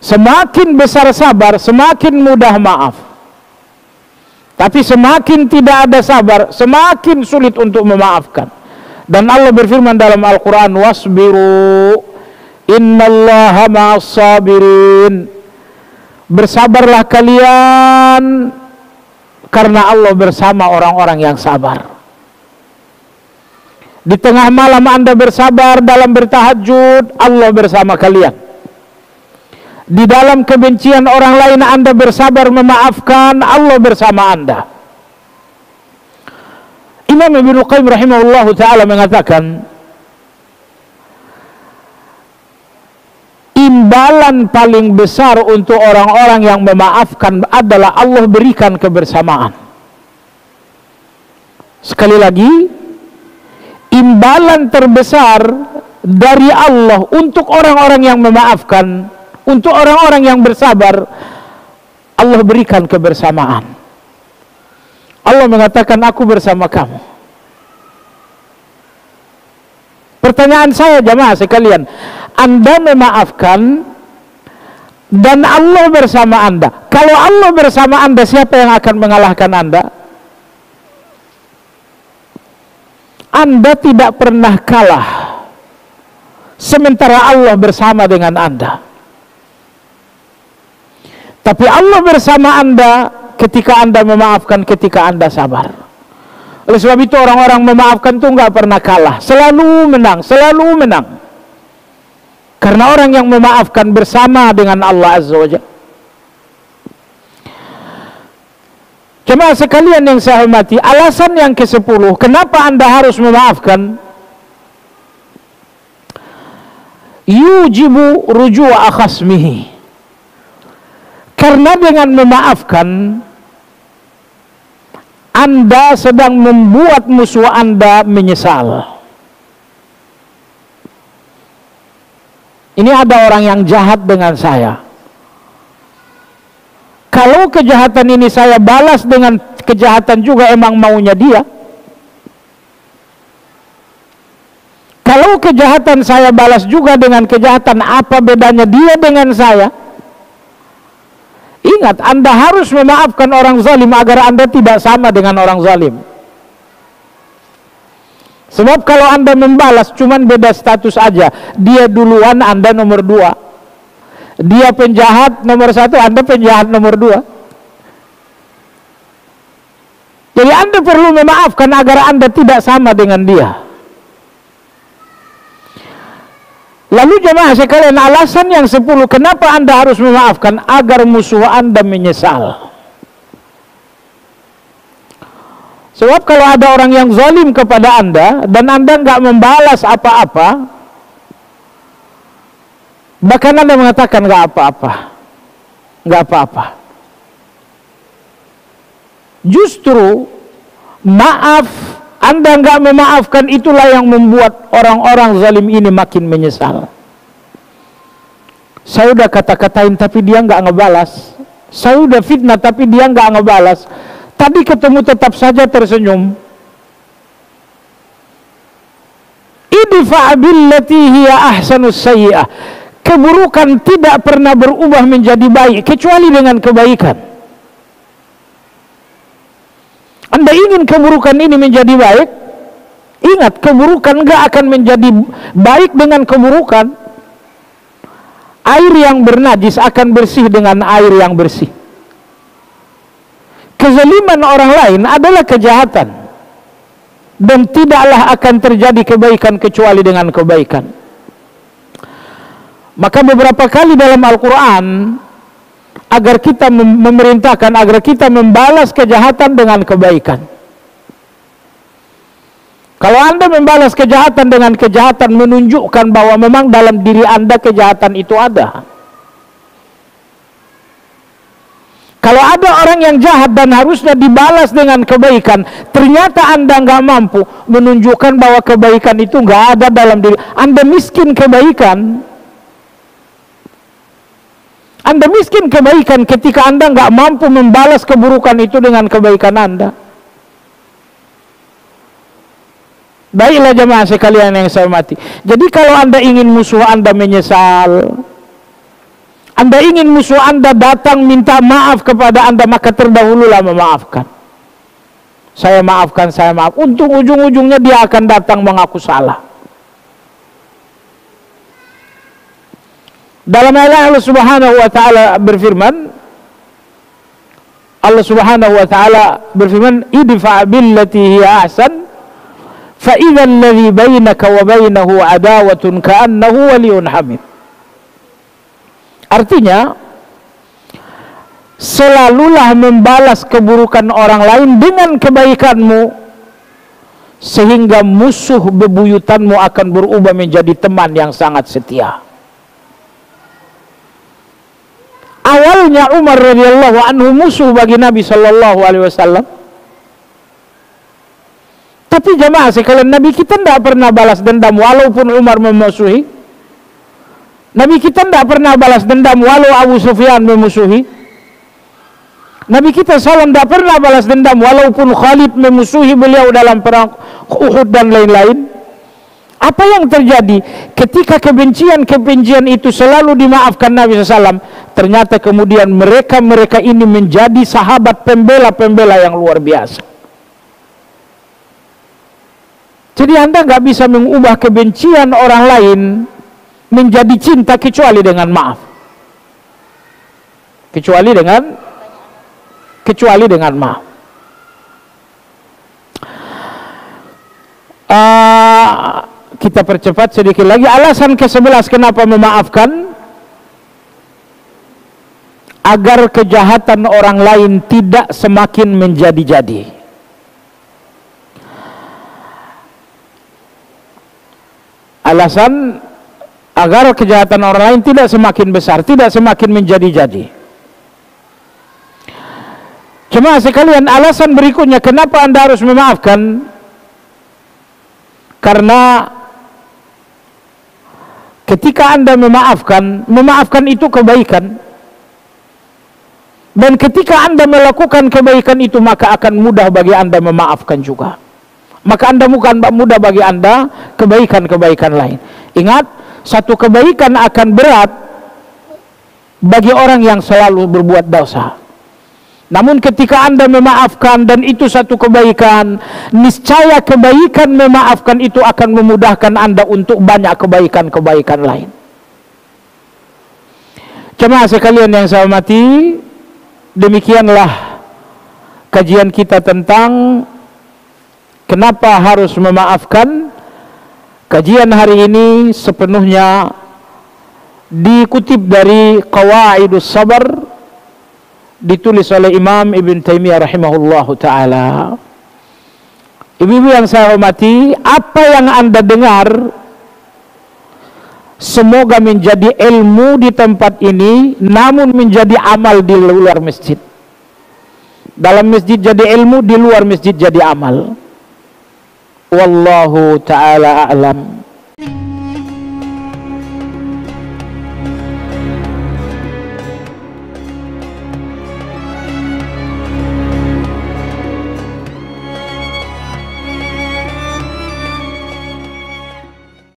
Semakin besar sabar, semakin mudah maaf. Tapi semakin tidak ada sabar, semakin sulit untuk memaafkan. Dan Allah berfirman dalam Al-Quran, wasbiru innallaha ma'as sabirin. Bersabarlah kalian, karena Allah bersama orang-orang yang sabar. Di tengah malam Anda bersabar dalam bertahajud, Allah bersama kalian. Di dalam kebencian orang lain Anda bersabar memaafkan, Allah bersama Anda. Imam Ibnu Qayyim rahimahullah ta'ala mengatakan, imbalan paling besar untuk orang-orang yang memaafkan adalah Allah berikan kebersamaan. Sekali lagi, imbalan terbesar dari Allah untuk orang-orang yang memaafkan, untuk orang-orang yang bersabar, Allah berikan kebersamaan. Allah mengatakan, aku bersama kamu. Pertanyaan saya jamaah sekalian, Anda memaafkan dan Allah bersama Anda. Kalau Allah bersama Anda, siapa yang akan mengalahkan Anda? Anda tidak pernah kalah sementara Allah bersama dengan Anda. Tapi Allah bersama Anda ketika Anda memaafkan, ketika Anda sabar. Oleh sebab itu orang-orang memaafkan itu nggak pernah kalah, selalu menang, selalu menang. Karena orang yang memaafkan bersama dengan Allah Azza wa Jalla. Jemaah sekalian yang saya hormati, alasan yang ke-10 kenapa Anda harus memaafkan, yujibu ruju'a khasmihi. Karena dengan memaafkan Anda sedang membuat musuh Anda menyesal. Ini ada orang yang jahat dengan saya. Kalau kejahatan ini saya balas dengan kejahatan juga, emang maunya dia. Kalau kejahatan saya balas juga dengan kejahatan, apa bedanya dia dengan saya? Ingat, Anda harus memaafkan orang zalim agar Anda tidak sama dengan orang zalim. Sebab kalau Anda membalas cuman beda status aja. Dia duluan, Anda nomor 2. Dia penjahat nomor 1, Anda penjahat nomor 2. Jadi Anda perlu memaafkan agar Anda tidak sama dengan dia. Lalu jemaah sekalian, alasan yang 10 kenapa Anda harus memaafkan, agar musuh Anda menyesal. Sebab kalau ada orang yang zalim kepada Anda dan Anda nggak membalas apa-apa, bahkan Anda mengatakan nggak apa-apa, nggak apa-apa. Justru maaf, Anda nggak memaafkan, itulah yang membuat orang-orang zalim ini makin menyesal. Saya udah kata-katain tapi dia nggak ngebalas. Saya udah fitnah tapi dia nggak ngebalas. Tadi ketemu tetap saja tersenyum. Idfa' billati hiya ahsanus sayyi'ah. Keburukan tidak pernah berubah menjadi baik kecuali dengan kebaikan. Anda ingin keburukan ini menjadi baik? Ingat, keburukan enggak akan menjadi baik dengan keburukan. Air yang bernajis akan bersih dengan air yang bersih. Kezaliman orang lain adalah kejahatan, dan tidaklah akan terjadi kebaikan kecuali dengan kebaikan. Maka beberapa kali dalam Al-Quran agar kita memerintahkan agar kita membalas kejahatan dengan kebaikan. Kalau Anda membalas kejahatan dengan kejahatan, menunjukkan bahwa memang dalam diri Anda kejahatan itu ada. Kalau ada orang yang jahat dan harusnya dibalas dengan kebaikan, ternyata Anda nggak mampu, menunjukkan bahwa kebaikan itu nggak ada dalam diri Anda. Miskin kebaikan. Anda miskin kebaikan ketika Anda nggak mampu membalas keburukan itu dengan kebaikan Anda. Baiklah jemaah sekalian yang saya hormati. Jadi kalau Anda ingin musuh Anda menyesal, Anda ingin musuh Anda datang minta maaf kepada Anda, maka terdahululah memaafkan. saya maafkan, saya maaf. Untuk ujung-ujungnya dia akan datang mengaku salah. Dalam ayat Allah Subhanahu wa taala berfirman, Allah Subhanahu wa taala berfirman, idfa billati hiya ahsan fa idzal ladzi bainaka wa bainahu adawatun ka'annahu waliyyun hamid. Artinya, selalulah membalas keburukan orang lain dengan kebaikanmu, sehingga musuh bebuyutanmu akan berubah menjadi teman yang sangat setia. Awalnya Umar radhiyallahu anhu musuh bagi Nabi sallallahu alaihi wasallam. Tapi jemaah sekalian, Nabi kita tidak pernah balas dendam walaupun Umar memusuhi. Nabi kita tidak pernah balas dendam walau Abu Sufyan memusuhi. Nabi kita SAW tidak pernah balas dendam walaupun Khalid memusuhi beliau dalam perang Uhud dan lain-lain. Apa yang terjadi ketika kebencian-kebencian itu selalu dimaafkan Nabi SAW? Ternyata kemudian mereka ini menjadi sahabat pembela-pembela yang luar biasa. Jadi Anda nggak bisa mengubah kebencian orang lain menjadi cinta kecuali dengan maaf. Kecuali dengan maaf. Kita percepat sedikit lagi. Alasan ke-11 kenapa memaafkan: agar kejahatan orang lain tidak semakin menjadi-jadi. Alasan agar kejahatan orang lain tidak semakin besar, tidak semakin menjadi-jadi. Cuma sekalian, alasan berikutnya kenapa Anda harus memaafkan: karena ketika Anda memaafkan itu kebaikan. Dan ketika Anda melakukan kebaikan itu, maka akan mudah bagi Anda memaafkan juga. Maka Anda bukan mudah bagi Anda kebaikan-kebaikan lain. Ingat, satu kebaikan akan berat bagi orang yang selalu berbuat dosa. Namun ketika Anda memaafkan dan itu satu kebaikan, niscaya kebaikan memaafkan itu akan memudahkan Anda untuk banyak kebaikan-kebaikan lain. Jemaah sekalian yang saya hormati, demikianlah kajian kita tentang kenapa harus memaafkan. Kajian hari ini sepenuhnya dikutip dari Qawaidus Sabar, ditulis oleh Imam Ibn Taimiyah rahimahullahu ta'ala. Ibu-ibu yang saya hormati, apa yang Anda dengar semoga menjadi ilmu di tempat ini, namun menjadi amal di luar masjid. Dalam masjid jadi ilmu, di luar masjid jadi amal. Wallahu ta'ala a'lam.